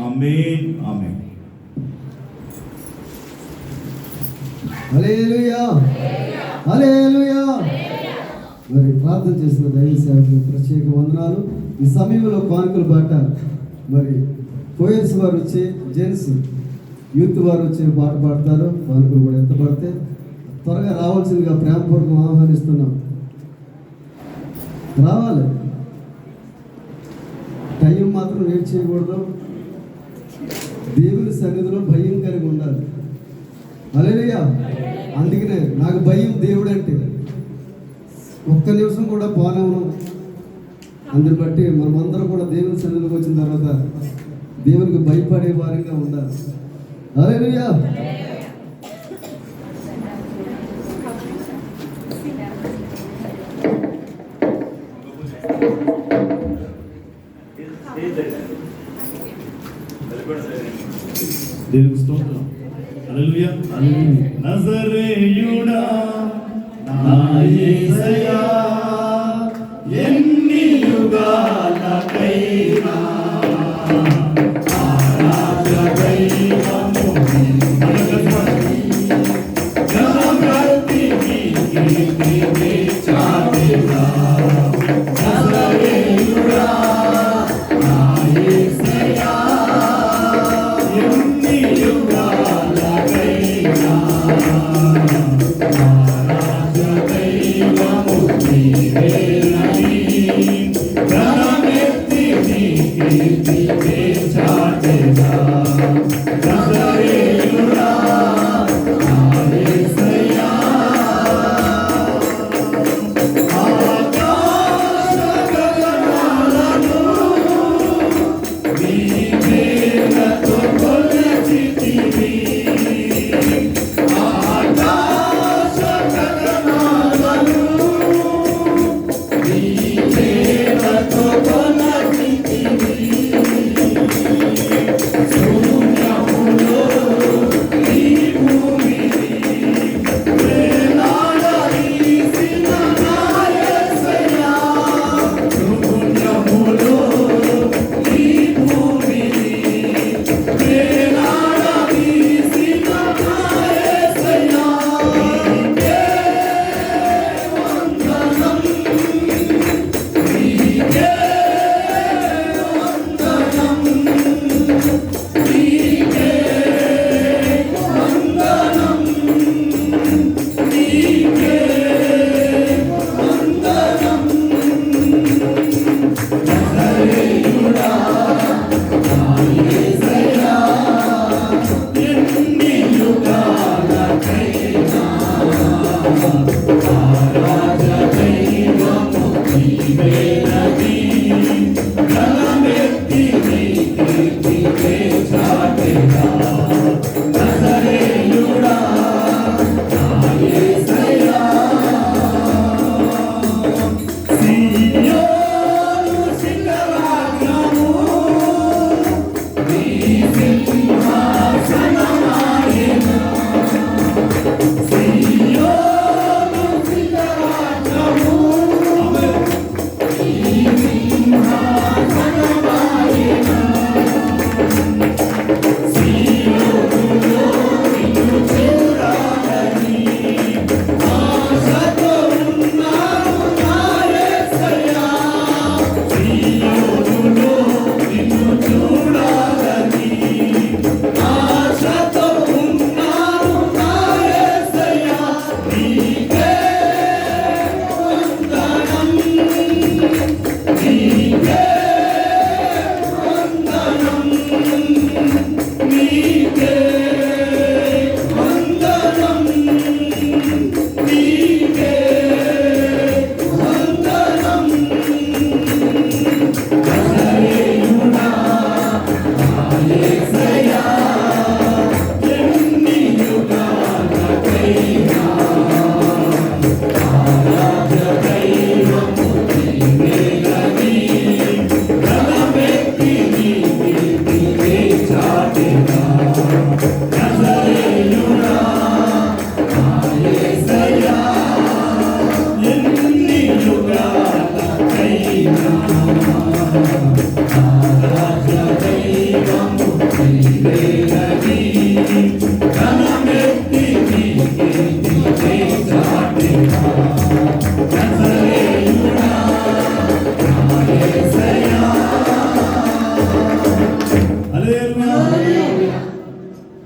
ఆమేన్, ఆమేన్. హల్లెలూయా, హల్లెలూయా. మరి ప్రార్థన చేసిన దైవ సేవకులకు ప్రత్యేక వందనాలు. ఈ సమయంలో కానుకల బాట మరి పోయర్స్ వారు వచ్చి జెంట్స్ యూత్ వారు వచ్చి పాట పాడతారు. కానుకలు కూడా ఎంత పడితే త్వరగా రావాల్సిందిగా ప్రేమపూర్వకం ఆహ్వానిస్తున్నాం. రావాలి, టైం మాత్రం వెయిట్ చేయకూడదు. దేవుని సన్నిధిలో భయంకరంగా ఉండాలి. హల్లెలూయా. అందుకనే నాకు భయం దేవుడు అంటే ఒక్క నిమిషం కూడా పోనేమను. అందుని బట్టి మనమందరం కూడా దేవుని సన్నిధిలోకి వచ్చిన తర్వాత దేవునికి భయపడే వారిగా ఉండాలి. హల్లెలూయా. దేవునికి స్తోత్రం. హల్లెలూయా. నజరేయుడా నా యేసయ్యా ఎన్ని యుగాలకైనా ఆరాధనైనము జగత్తుకి కీర్తి చాటినా. నజరేయుడా నా యేసయ్యా ఎన్ని యుగాలకైనా ఆరాధనైనము Amen.